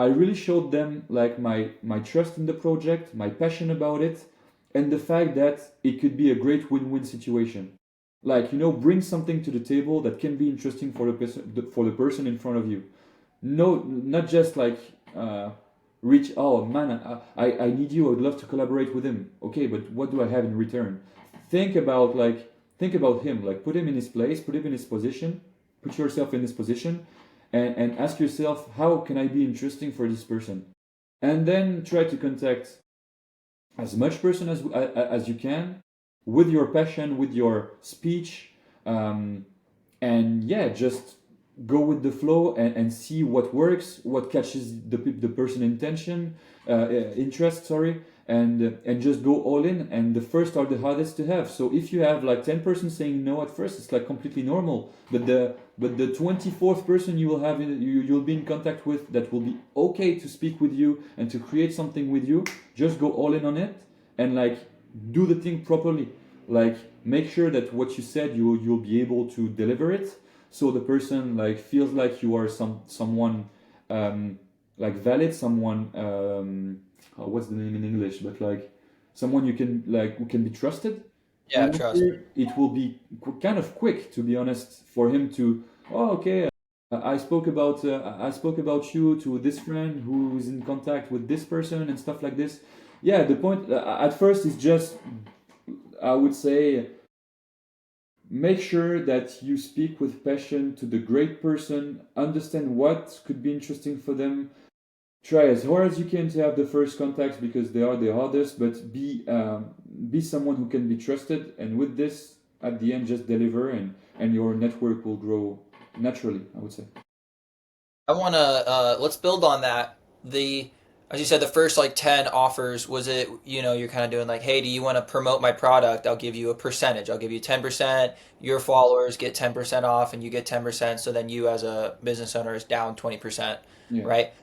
I really showed them like my trust in the project, my passion about it, and the fact that it could be a great win-win situation. Like, bring something to the table that can be interesting for the person in front of you. No, not just like reach. Oh man, I need you. I would love to collaborate with him. Okay, but what do I have in return? Think about think about him. Like put him in his place, put him in his position, put yourself in his position, and ask yourself how can I be interesting for this person, and then try to contact as much person as you can with your passion, with your speech, um, and yeah, just go with the flow and see what works, what catches the person intention, interest, sorry, and just go all in. And the first are the hardest to have. So if you have like 10% saying no at first, it's like completely normal. But the 24th person you will have you'll be in contact with that will be okay to speak with you and to create something with you, just go all in on it and like do the thing properly. Like make sure that what you said you'll be able to deliver it, so the person like feels like you are someone like valid, someone what's the name in English, but like someone you can like who can be trusted. Yeah, And trust. after it will be kind of quick, to be honest, for him to, oh okay, I spoke about you to this friend who is in contact with this person and stuff like this. Yeah, the point at first is just, I would say, make sure that you speak with passion to the great person, understand what could be interesting for them. Try as hard as you can to have the first contacts because they are the hardest, but be someone who can be trusted. And with this, at the end, just deliver, and your network will grow naturally, I would say. I want to let's build on that. The As you said, the first like 10 offers, was it, you're kind of doing like, hey, do you want to promote my product? I'll give you a percentage. I'll give you 10%. Your followers get 10% off, and you get 10%. So then you as a business owner is down 20%, Yeah. right?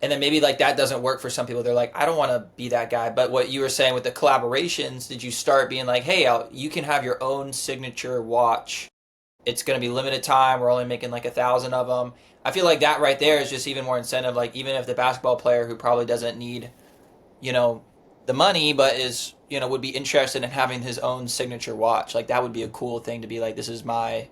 And then maybe like that doesn't work for some people. They're like, I don't want to be that guy. But what you were saying with the collaborations, did you start being like, hey, you can have your own signature watch, it's going to be limited time. We're only making like 1,000 of them. I feel like that right there is just even more incentive. Like even if the basketball player who probably doesn't need, you know, the money, but is, would be interested in having his own signature watch. Like that would be a cool thing to be like, this is my,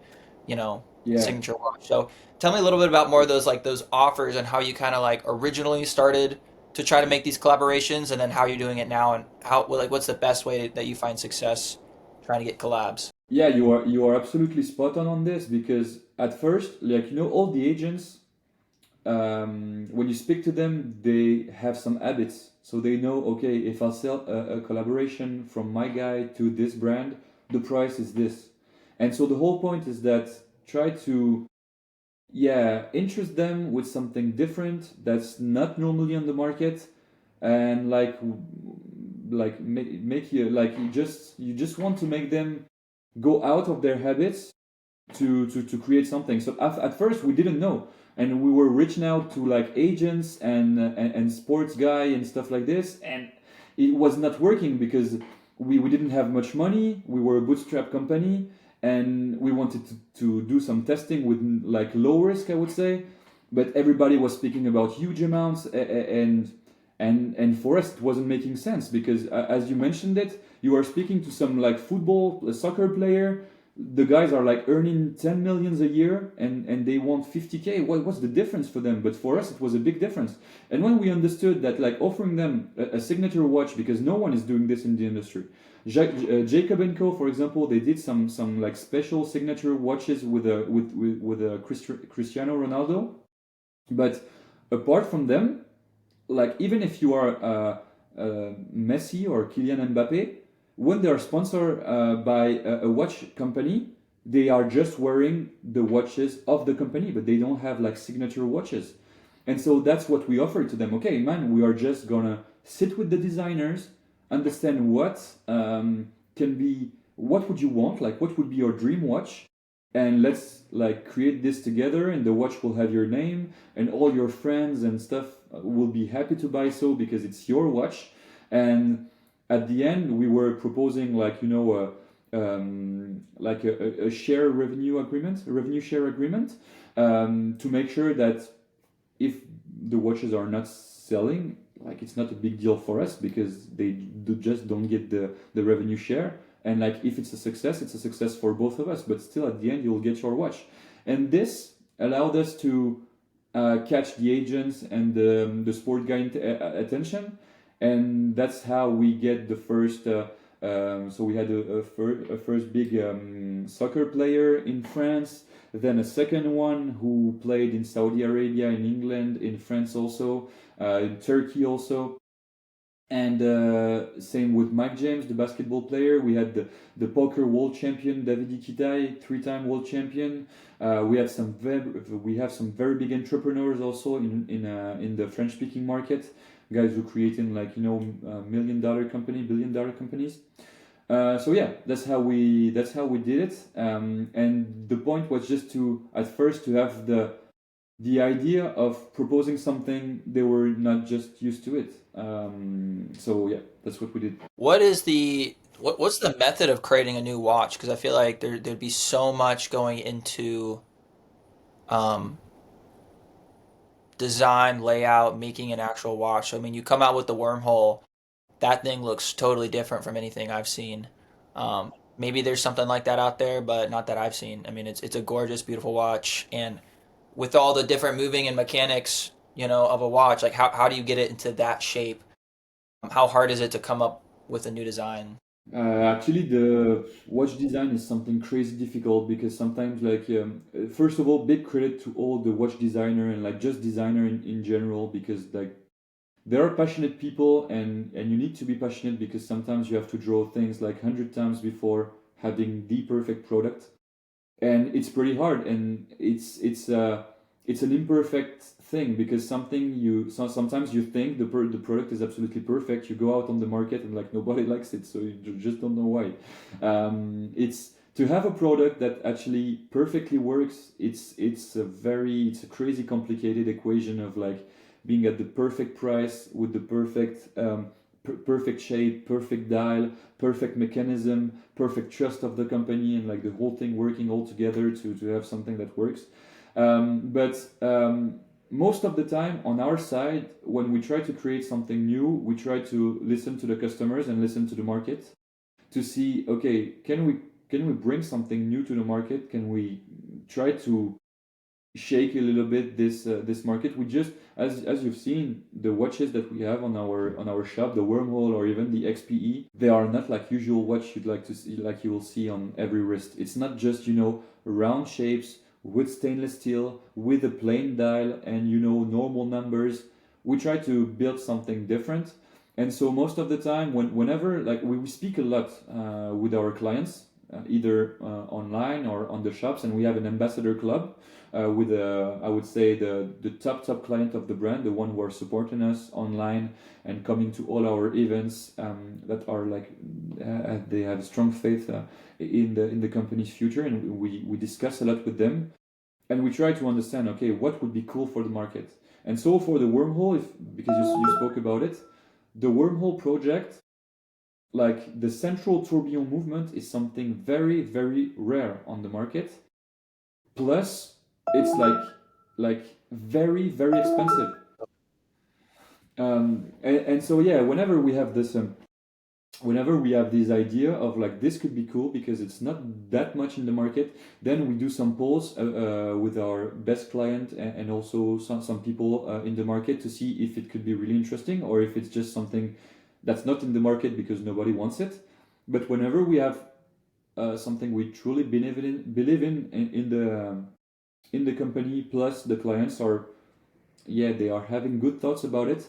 you know, Yeah. signature watch. So tell me a little bit about more of those, like those offers and how you kind of like originally started to try to make these collaborations, and then how you're doing it now, and how, like, what's the best way that you find success trying to get collabs? Yeah, you are absolutely spot on this because at first, like all the agents, when you speak to them, they have some habits. So they know, okay, if I sell a collaboration from my guy to this brand, the price is this. And so the whole point is that try to, yeah, interest them with something different that's not normally on the market, and like make you like you just want to make them go out of their habits to create something. So at first we didn't know, and we were reaching out to like agents and sports guy and stuff like this, and it was not working because we didn't have much money. We were a bootstrap company, and we wanted to do some testing with like low risk, I would say, but everybody was speaking about huge amounts, and for us it wasn't making sense because as you mentioned it, you are speaking to some like football a soccer player. The guys are like earning 10 millions a year, and they want 50K. What's the difference for them? But for us it was a big difference. And when we understood that like offering them a signature watch, because no one is doing this in the industry. Jacob and Co, for example, they did some like special signature watches with a Cristiano Ronaldo. But apart from them, like even if you are Messi or Kylian Mbappe, when they are sponsored by a watch company, they are just wearing the watches of the company, but they don't have like signature watches. And so that's what we offer to them. Okay, man, we are just gonna sit with the designers, understand what would you want, like what would be your dream watch, and let's like create this together, and the watch will have your name, and all your friends and stuff will be happy to buy so because it's your watch. And at the end we were proposing like like a share revenue agreement, a revenue share agreement, to make sure that if the watches are not selling, like it's not a big deal for us because just don't get the revenue share. And like if it's a success for both of us. But still, at the end, you'll get your watch. And this allowed us to catch the agents and the sport guy attention, and that's how we get the first. So we had a first big soccer player in France, then a second one who played in Saudi Arabia, in England, in France also, in Turkey also. And same with Mike James, the basketball player. We had the poker world champion David Iquitai, three-time world champion. We have some very big entrepreneurs also in the French-speaking market, guys who creating like $1 million company, billion-dollar companies. So yeah, that's how we did it. And the point was just to at first to have the idea of proposing something they were not just used to it. So yeah, that's what we did. What's the method of creating a new watch? Because I feel like there'd be so much going into um, design, layout, making an actual watch. So, I mean, you come out with the wormhole, that thing looks totally different from anything I've seen. Maybe there's something like that out there, but not that I've seen. I mean, it's a gorgeous, beautiful watch, and with all the different moving and mechanics, of a watch, like how do you get it into that shape? How hard is it to come up with a new design? Actually, the watch design is something crazy difficult because sometimes, like, first of all, big credit to all the watch designer and like just designer in general because like there are passionate people and you need to be passionate because sometimes you have to draw things like 100 times before having the perfect product, and it's pretty hard, and it's an imperfect thing because sometimes you think the product is absolutely perfect. You go out on the market and like nobody likes it, so you just don't know why. It's to have a product that actually perfectly works. It's a crazy complicated equation of like being at the perfect price with the perfect shape, perfect dial, perfect mechanism, perfect trust of the company, and like the whole thing working all together to have something that works. But most of the time on our side, when we try to create something new, we try to listen to the customers and listen to the market to see, okay, can we bring something new to the market? Can we try to shake a little bit this market? We just, as you've seen, the watches that we have on our shop, the Wormhole or even the XPE, they are not like usual watch you'd like to see, like you will see on every wrist. It's not just round shapes with stainless steel with a plain dial and normal numbers. We try to build something different. And so most of the time whenever like we speak a lot with our clients, either online or on the shops, and we have an ambassador club with I would say the top client of the brand, the one who are supporting us online and coming to all our events, that are like they have strong faith in the company's future, and we discuss a lot with them, and we try to understand, okay, what would be cool for the market. And so for the Wormhole, because you spoke about it, the Wormhole project, like the central tourbillon movement is something very very rare on the market. Plus, it's like very very expensive. And so yeah, whenever we have this idea of like this could be cool because it's not that much in the market, then we do some polls with our best client and also some people in the market to see if it could be really interesting or if it's just something that's not in the market because nobody wants it. But whenever we have something we truly believe in the company, plus the clients are, yeah, they are having good thoughts about it,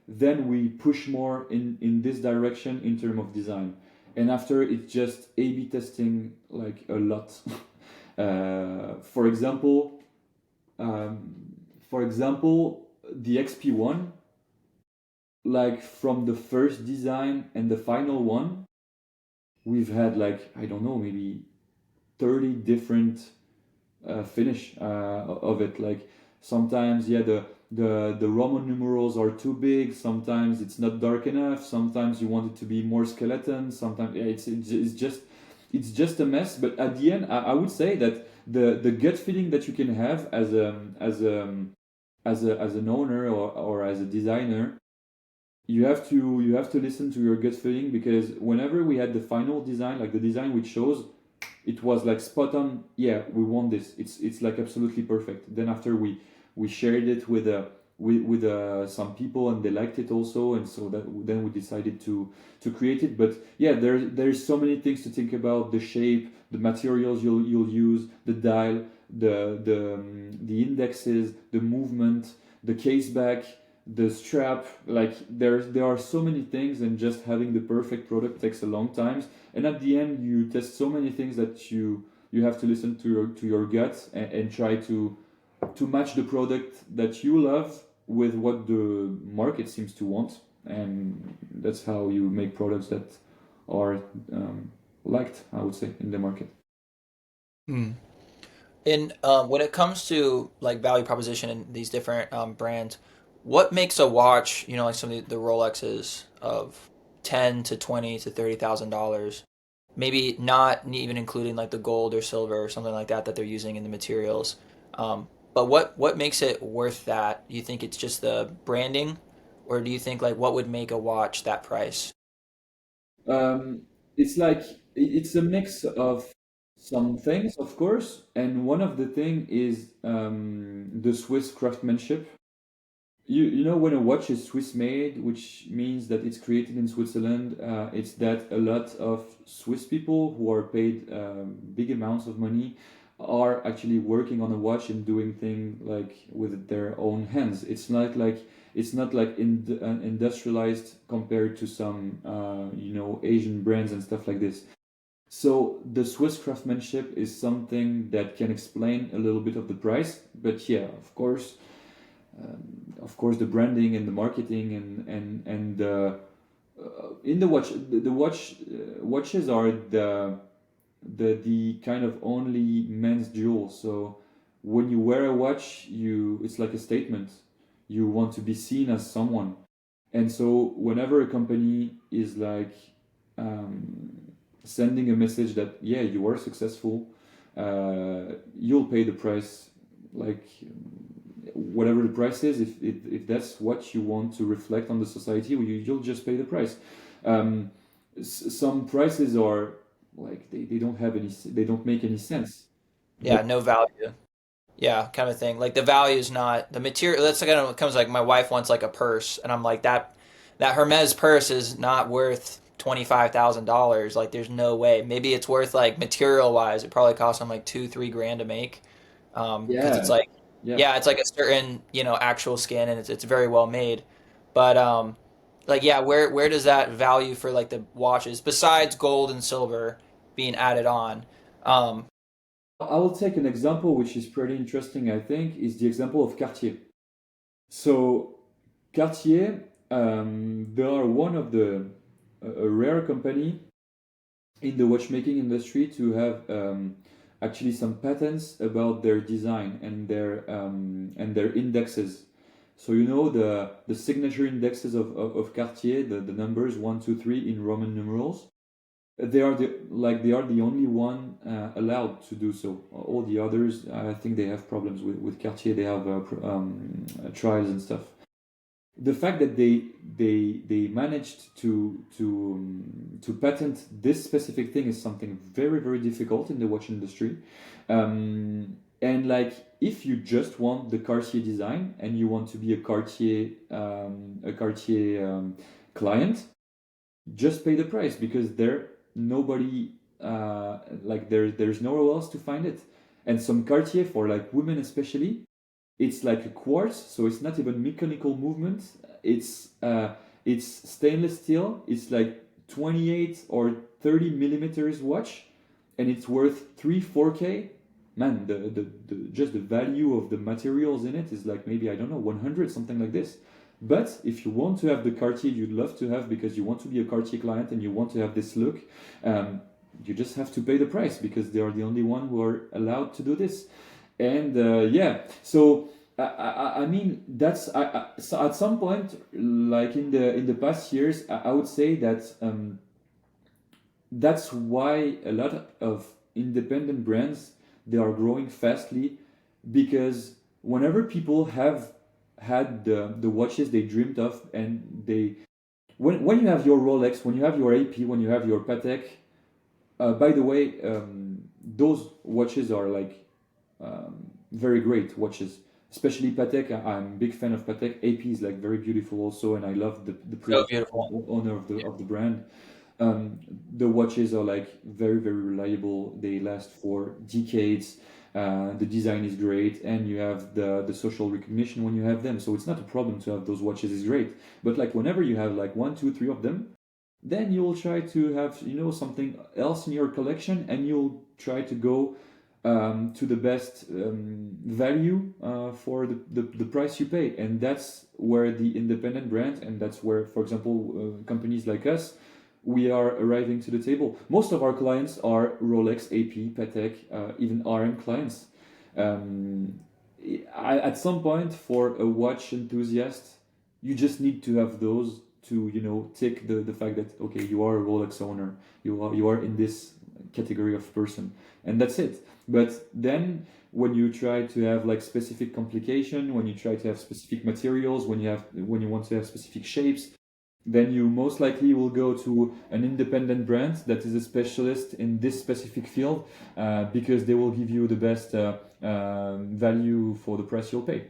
then we push more in this direction in terms of design. And after, it's just A/B testing like a lot. For example, the XP1, like from the first design and the final one, we've had like, I don't know, maybe 30 different finish of it. Like sometimes, yeah, the Roman numerals are too big. Sometimes it's not dark enough. Sometimes you want it to be more skeleton. Sometimes, yeah, it's just a mess. But at the end, I would say that the gut feeling that you can have as an owner or as a designer, you have to listen to your gut feeling, because whenever we had the final design, like the design we chose, it was like spot on. Yeah, we want this. It's like absolutely perfect. Then after we shared it with some people, and they liked it also, and so that then we decided to create it. But yeah, there's so many things to think about: the shape, the materials you'll use, the dial, the indexes, the movement, the case back, the strap. Like there are so many things, and just having the perfect product takes a long time. And at the end, you test so many things that you have to listen to your gut, and try to match the product that you love with what the market seems to want. And that's how you make products that are liked, I would say, in the market. Hmm. And when it comes to like value proposition and these different brands, what makes a watch, like some of the Rolexes of 10 to 20 to 30 thousand dollars, maybe not even including like the gold or silver or something like that they're using in the materials. But what makes it worth that? Do you think it's just the branding, or do you think like what would make a watch that price? Um, it's like it's a mix of some things, of course, and one of the thing is the Swiss craftsmanship. You know, when a watch is Swiss made, which means that it's created in Switzerland, it's that a lot of Swiss people who are paid big amounts of money are actually working on a watch and doing things like with their own hands. It's not like industrialized compared to some Asian brands and stuff like this. So the Swiss craftsmanship is something that can explain a little bit of the price, but yeah, of course, the branding and the marketing and in the watch, watches are the kind of only men's jewel. So when you wear a watch, it's like a statement. You want to be seen as someone, and so whenever a company is like um, sending a message that yeah, you are successful, you'll pay the price, like whatever the price is. If that's what you want to reflect on the society, you'll just pay the price. um, some prices are like they don't make any sense, but Yeah, no value. Yeah, kind of thing. Like the value is not the material. That's kind of comes like my wife wants like a purse, and I'm like that Hermes purse is not worth $25,000. Like there's no way. Maybe it's worth like material wise, it probably costs them like 2 3 grand to make. Because it's yeah, like yeah. yeah, it's like a certain actual skin, and it's very well made. But like yeah, where does that value for like the watches besides gold and silver being added on? Um, I will take an example which is pretty interesting, I think, is the example of Cartier. So Cartier, they are one of a rare company in the watchmaking industry to have actually some patents about their design and their indexes. So you know the signature indexes of Cartier, the numbers 1 2 3 in Roman numerals. They are the only one allowed to do so. All the others, I think they have problems with Cartier. They have trials and stuff. The fact that they managed to patent this specific thing is something very very difficult in the watch industry. And like, if you just want the Cartier design and you want to be a Cartier client, just pay the price, because nobody there's nowhere else to find it. And some Cartier, for like women especially, it's like a quartz, so it's not even mechanical movement. It's stainless steel. It's like 28 or 30 millimeters watch, and it's worth 3 4K. Man, just the value of the materials in it is like, maybe, I don't know, 100, something like this. But if you want to have the Cartier you'd love to have, because you want to be a Cartier client and you want to have this look, um, you just have to pay the price, because they are the only one who are allowed to do this. And yeah, so I mean, so at some point, like in the past years, I would say that that's why a lot of independent brands, they are growing fastly, because whenever people have had the watches they dreamed of, and they when you have your Rolex, when you have your AP, when you have your Patek. By the way, those watches are like very great watches, especially Patek. I'm a big fan of Patek. AP is like very beautiful also, and I love the So previous beautiful. owner of Yeah. the brand. The watches are like very reliable. They last for decades. The design is great, and you have the social recognition when you have them. So it's not a problem to have those watches. Is great, but like whenever you have like one, two, three of them, then you'll try to have something else in your collection, and you'll try to go to the best value for the price you pay, and that's where the independent brand, and that's where, for example, companies like us, we are arriving to the table. Most of our clients are Rolex, AP, Patek, even RM clients. um, at some point, for a watch enthusiast, you just need to have those to take the fact that okay, you are a Rolex owner, you are in this category of person, and that's it. But then when you try to have like specific complication, when you try to have specific materials, when you want to have specific shapes, then you most likely will go to an independent brand that is a specialist in this specific field, because they will give you the best value for the price you'll pay.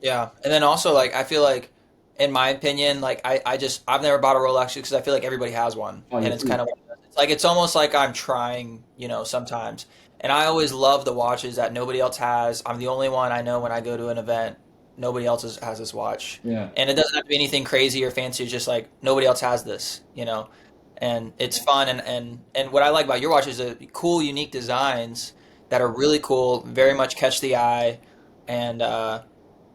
Yeah, and then also like I feel like, in my opinion, like I've never bought a Rolex because I feel like everybody has one, I and it's agree. kind of it's like it's almost like I'm trying, sometimes. And I always love the watches that nobody else has. I'm the only one I know when I go to an event. Nobody else has this watch, Yeah. and it doesn't have to be anything crazy or fancy. It's just like nobody else has this. And it's fun. And what I like about your watch is the cool, unique designs that are really cool, very much catch the eye, and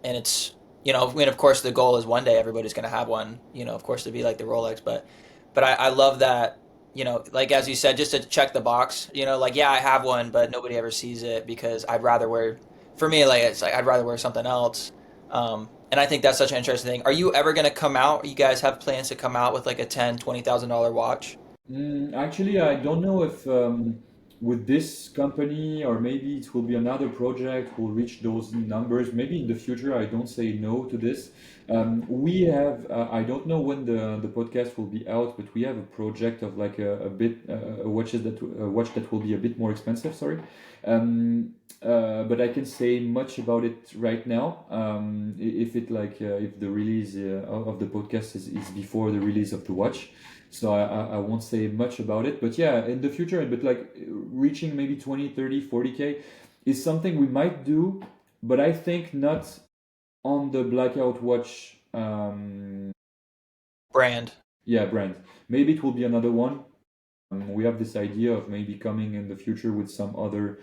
it's I mean, of course the goal is one day everybody's going to have one, of course, to be like the Rolex, but I love that, like as you said, just to check the box, like, yeah, I have one, but nobody ever sees it because I'd rather wear, for me, like it's like I'd rather wear something else. And I think that's such an interesting thing. Are you ever going to come out, you guys have plans to come out with like a $10,000 $20,000 watch? Actually, I don't know if with this company, or maybe it will be another project, will reach those numbers. Maybe in the future, I don't say no to this. We have, I don't know when the podcast will be out, but we have a project of like a bit a watch that will be a bit more expensive. Sorry, but I can say much about it right now. If it like if the release of the podcast is before the release of the watch, so I won't say much about it. But yeah, in the future, but like reaching maybe 20, 30, 40K is something we might do, but I think not on the Blackout Watch, Brand. yeah, brand. Maybe it will be another one. We have this idea of maybe coming in the future with some other,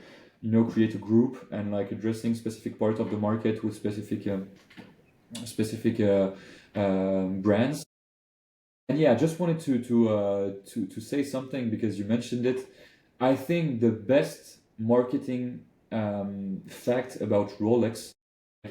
create a group and like addressing specific part of the market with specific brands. And yeah, I just wanted to say something because you mentioned it. I think the best marketing fact about Rolex,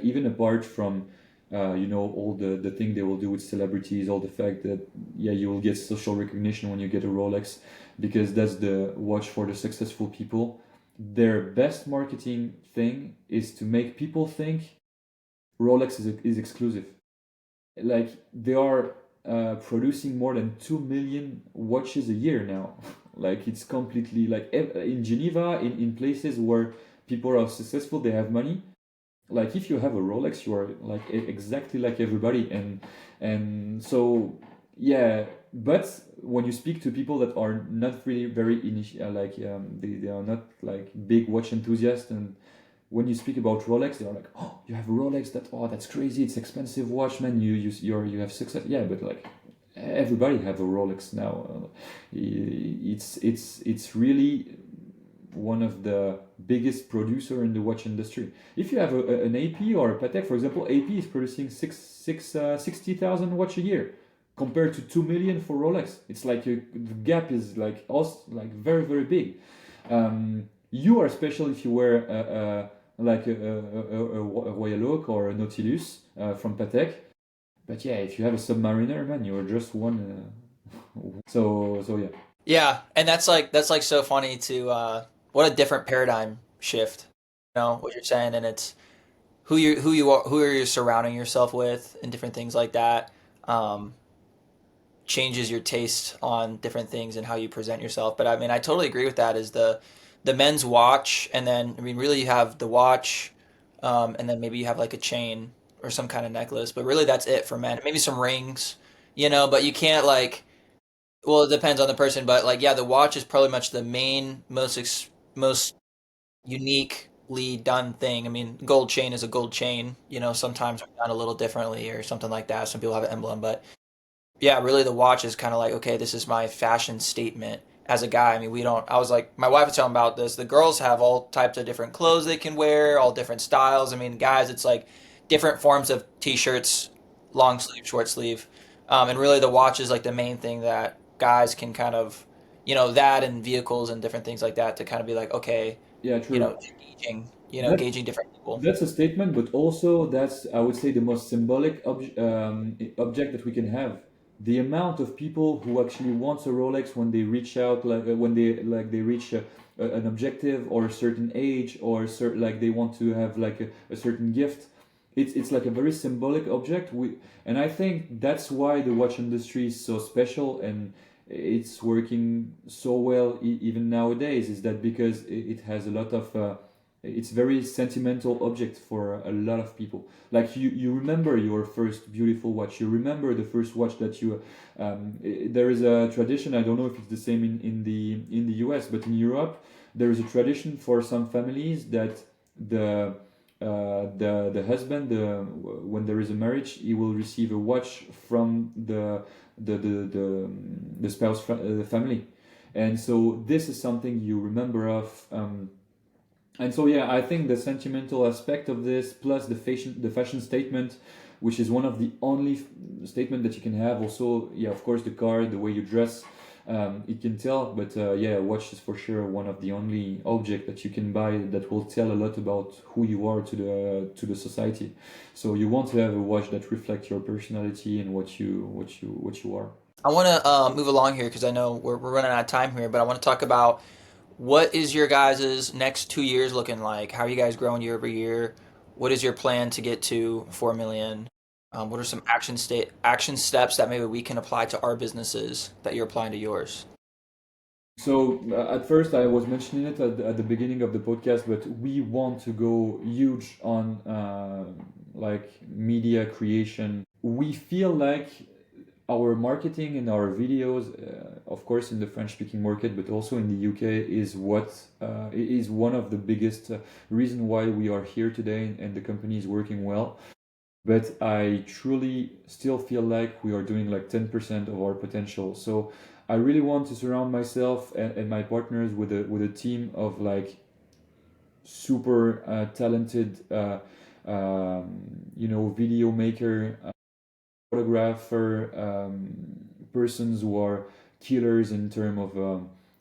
even apart from all the thing they will do with celebrities, all the fact that yeah, you will get social recognition when you get a Rolex, because that's the watch for the successful people. Their best marketing thing is to make people think Rolex is exclusive. Like they are producing more than 2 million watches a year now. Like it's completely like in Geneva, in places where people are successful, they have money. Like if you have a Rolex, you are like exactly like everybody, and so yeah. But when you speak to people that are not really very they are not like big watch enthusiasts, and when you speak about Rolex, they are like, "Oh, you have a Rolex? That's crazy. It's expensive watch, man. You have success." Yeah, but like everybody have a Rolex now. It's really one of the biggest producer in the watch industry. If you have an AP or a Patek, for example, AP is producing 60,000 watch a year compared to 2 million for Rolex. It's like the gap is like also like very big. You are special if you wear like a Royal Oak or a Nautilus from Patek. But yeah, if you have a Submariner, man, you're just one. So yeah. Yeah, and that's like so funny to what a different paradigm shift, what you're saying, and it's who are you surrounding yourself with and different things like that. Um, Changes your taste on different things and how you present yourself. But I mean, I totally agree with that. Is the men's watch, and then I mean, really, you have the watch, and then maybe you have like a chain or some kind of necklace. But really, that's it for men. Maybe some rings, But you can't like. Well, it depends on the person, but like, yeah, the watch is probably much the main, most uniquely done thing. I mean, gold chain is a gold chain. Sometimes done a little differently or something like that. Some people have an emblem, but yeah, really the watch is kind of like, okay, this is my fashion statement as a guy. I mean, we don't, I was like, my wife was telling me about this. The girls have all types of different clothes they can wear, all different styles. I mean, guys, it's like different forms of t-shirts, long sleeve, short sleeve. And really the watch is like the main thing that guys can kind of, that and vehicles and different things like that to kind of be like, okay, Yeah, true. That gauging different people. That's a statement, but also that's, I would say, the most symbolic object that we can have. The amount of people who actually want a Rolex when they reach out, when they reach an objective or a certain age or like they want to have like a certain gift. It's like a very symbolic object. And I think that's why the watch industry is so special and it's working so well even nowadays. Is that because it has a lot of it's very sentimental object for a lot of people. Like you remember your first beautiful watch. You remember the first watch that you. There is a tradition. I don't know if it's the same in the U.S., but in Europe, there is a tradition for some families that the the husband, when there is a marriage, he will receive a watch from the spouse the family, and so this is something you remember of. And so yeah, I think the sentimental aspect of this, plus the fashion statement, which is one of the only statement that you can have. Also, yeah, of course, the car, the way you dress, it can tell. But yeah, watch is for sure one of the only object that you can buy that will tell a lot about who you are to the society. So you want to have a watch that reflects your personality and what you are. I want to move along here because I know we're running out of time here, but I want to talk about what is your guys' next 2 years looking like? How are you guys growing year over year? What is your plan to get to 4 million? What are some action steps that maybe we can apply to our businesses that you're applying to yours? So at first I was mentioning it at the beginning of the podcast, but we want to go huge on like media creation. We feel like our marketing and our videos, of course, in the French-speaking market, but also in the UK, is one of the biggest reason why we are here today and the company is working well. But I truly still feel like we are doing like 10% of our potential. So I really want to surround myself and my partners with a team of like super talented, video maker, photographer, persons who are killers in terms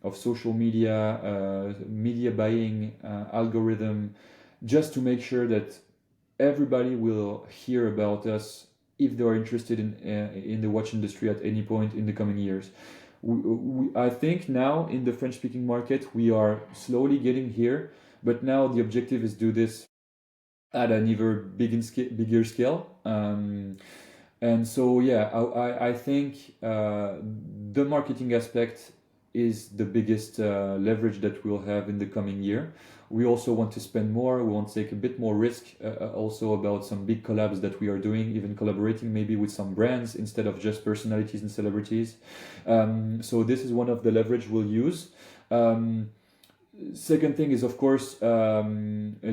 of social media buying, algorithm, just to make sure that everybody will hear about us if they are interested in the watch industry at any point in the coming years. I think now in the French speaking market we are slowly getting here, but now the objective is do this at an even bigger scale. And so yeah, I think the marketing aspect is the biggest leverage that we'll have in the coming year. We also want to spend more. We want to take a bit more risk, also about some big collabs that we are doing, even collaborating maybe with some brands instead of just personalities and celebrities. So this is one of the leverage we'll use. Um, Second thing is, of course, a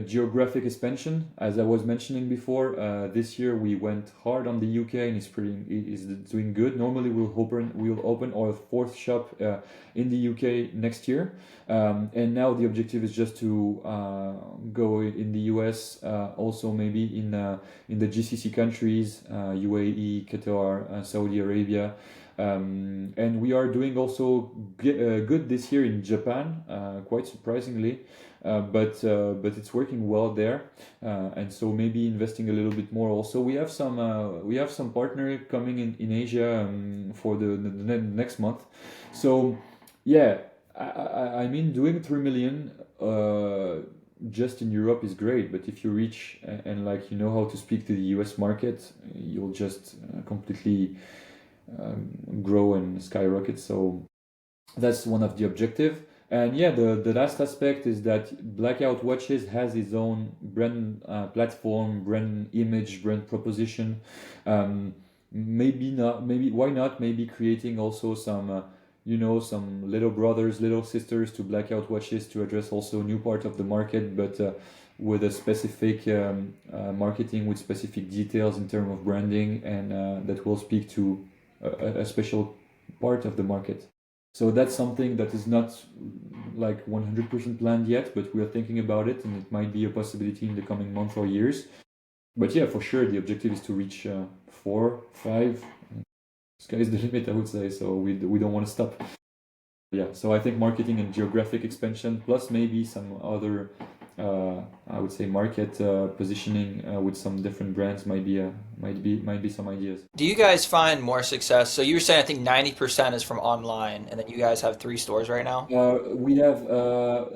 geographic expansion. As I was mentioning before, this year we went hard on the UK and it's doing good. Normally we'll open our fourth shop in the UK next year, and now the objective is just to go in the US, also maybe in the GCC countries, UAE, Qatar, Saudi Arabia. And we are doing also good this year in Japan, quite surprisingly, but it's working well there, and so maybe investing a little bit more. Also, we have some partner coming in Asia, for the next month. So yeah, I mean doing 3 million. just in Europe is great, but if you reach and like you know how to speak to the US market, you'll just completely grow and skyrocket. So that's one of the objective. And yeah, the last aspect is that Blackout Watches has its own brand platform, brand image, brand proposition. Maybe not, maybe why not? Maybe creating also some, some little brothers, little sisters to Blackout Watches to address also new part of the market, but with a specific marketing with specific details in terms of branding, and that will speak to a special part of the market. So that's something that is not like 100% planned yet, but we are thinking about it, and it might be a possibility in the coming months or years. But yeah, for sure, the objective is to reach 4, 5. Sky is the limit, I would say. So we don't want to stop. Yeah, so I think marketing and geographic expansion, plus maybe some other, I would say, market positioning with some different brands might be some ideas. Do you guys find more success? So you were saying I think 90% is from online, and then you guys have three stores right now. We have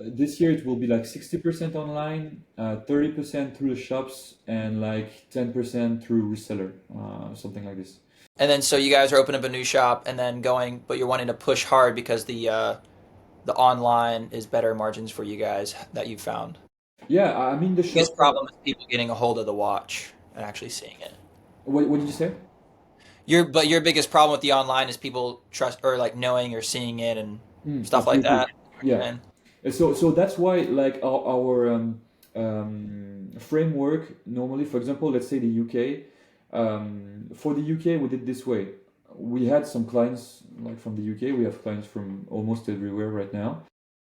this year it will be like 60% online, 30% through the shops, and like 10% through reseller, something like this. And then so you guys are opening up a new shop and then going, but you're wanting to push hard because the online is better margins for you guys that you've found. Yeah, I mean the Biggest shop. problem is people getting a hold of the watch and actually seeing it. What did you say? Your biggest problem with the online is people trust or like knowing or seeing it and stuff like Absolutely. that. Yeah. And So that's why like our framework normally, for example, let's say the UK. For the UK, we did this way. We had some clients like from the UK. We have clients from almost everywhere right now.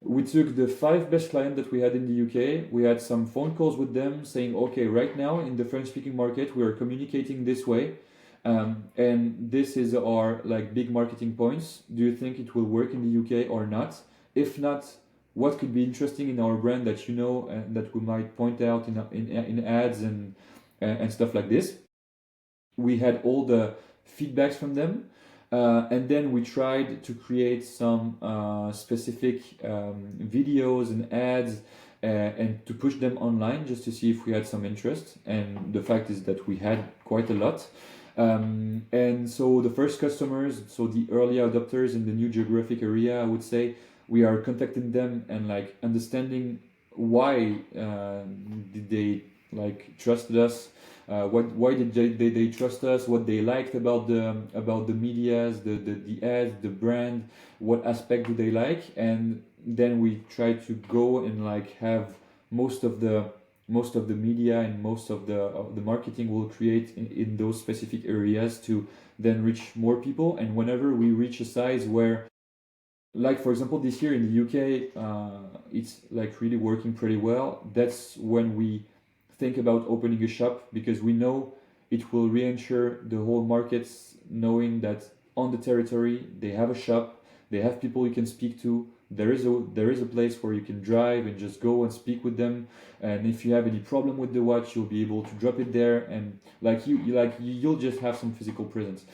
We took the 5 best clients that we had in the UK. We had some phone calls with them saying, okay, right now in the French-speaking market, we are communicating this way, and this is our like big marketing points. Do you think it will work in the UK or not? If not, what could be interesting in our brand that you know and that we might point out in ads and stuff like this? We had all the feedbacks from them, and then we tried to create some specific videos and ads and to push them online just to see if we had some interest. And the fact is that we had quite a lot. And so the first customers, so the early adopters in the new geographic area, I would say, we are contacting them and like understanding why did they like trusted us, why did they trust us, what they liked about the medias, the ads, the brand, what aspect do they like, and then we try to go and like have most of the media and most of the marketing we'll create in those specific areas to then reach more people. And whenever we reach a size where, like for example this year in the UK, it's like really working pretty well, that's when we think about opening a shop, because we know it will reinsure the whole markets knowing that on the territory they have a shop, they have people you can speak to, there is a place where you can drive and just go and speak with them, and if you have any problem with the watch you'll be able to drop it there, and like you'll just have some physical presence.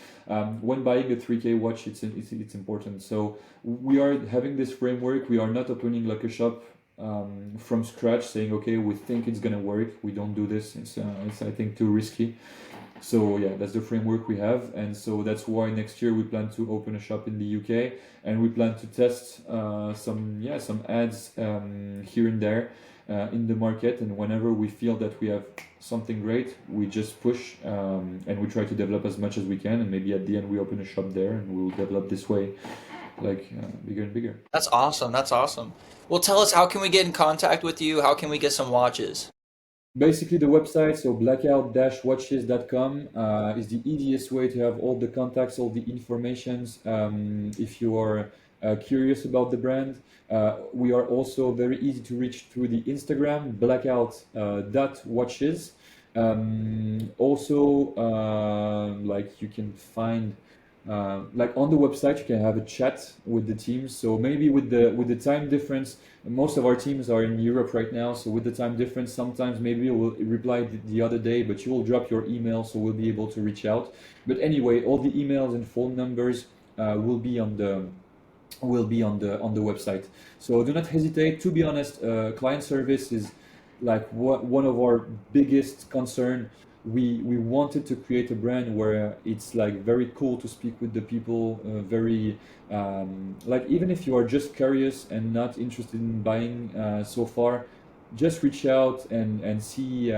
When buying a 3K watch, it's important. So we are having this framework. We are not opening like a shop from scratch saying okay we think it's gonna work. We don't do this. It's I think too risky. So yeah, that's the framework we have, and so that's why next year we plan to open a shop in the UK, and we plan to test some ads here and there in the market, and whenever we feel that we have something great, we just push, and we try to develop as much as we can, and maybe at the end we open a shop there, and we'll develop this way, like bigger and bigger. that's awesome. That's awesome. Well, tell us, how can we get in contact with you? How can we get some watches? Basically, the website, so blackout-watches.com, is the easiest way to have all the contacts, all the informations. If you are curious about the brand, we are also very easy to reach through the Instagram, blackout.watches. Also, like you can find like on the website you can have a chat with the teams. So maybe with the time difference, most of our teams are in Europe right now, so with the time difference sometimes maybe we'll reply the other day, but you will drop your email so we'll be able to reach out. But anyway, all the emails and phone numbers will be on the website. So do not hesitate. To be honest, client service is like one of our biggest concern. We wanted to create a brand where it's like very cool to speak with the people, very like even if you are just curious and not interested in buying so far, just reach out and see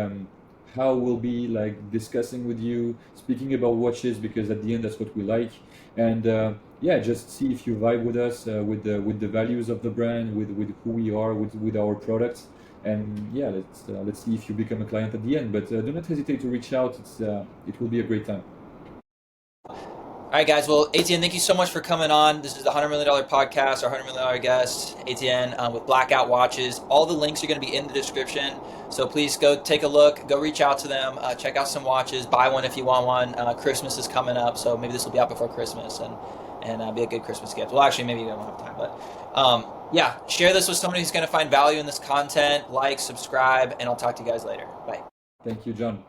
how we'll be like discussing with you, speaking about watches, because at the end that's what we like. And yeah, just see if you vibe with us, with the values of the brand, with who we are, with our products. And yeah, let's see if you become a client at the end. But do not hesitate to reach out. It will be a great time. All right, guys. Well, Etienne, thank you so much for coming on. This is the $100 million podcast, our $100 million guest, Etienne, with Blackout Watches. All the links are going to be in the description. So please go take a look, go reach out to them, check out some watches, buy one if you want one. Christmas is coming up, so maybe this will be out before Christmas and be a good Christmas gift. Well, actually, maybe you don't have time, but yeah, share this with somebody who's going to find value in this content. Like, subscribe, and I'll talk to you guys later. Bye. Thank you, John.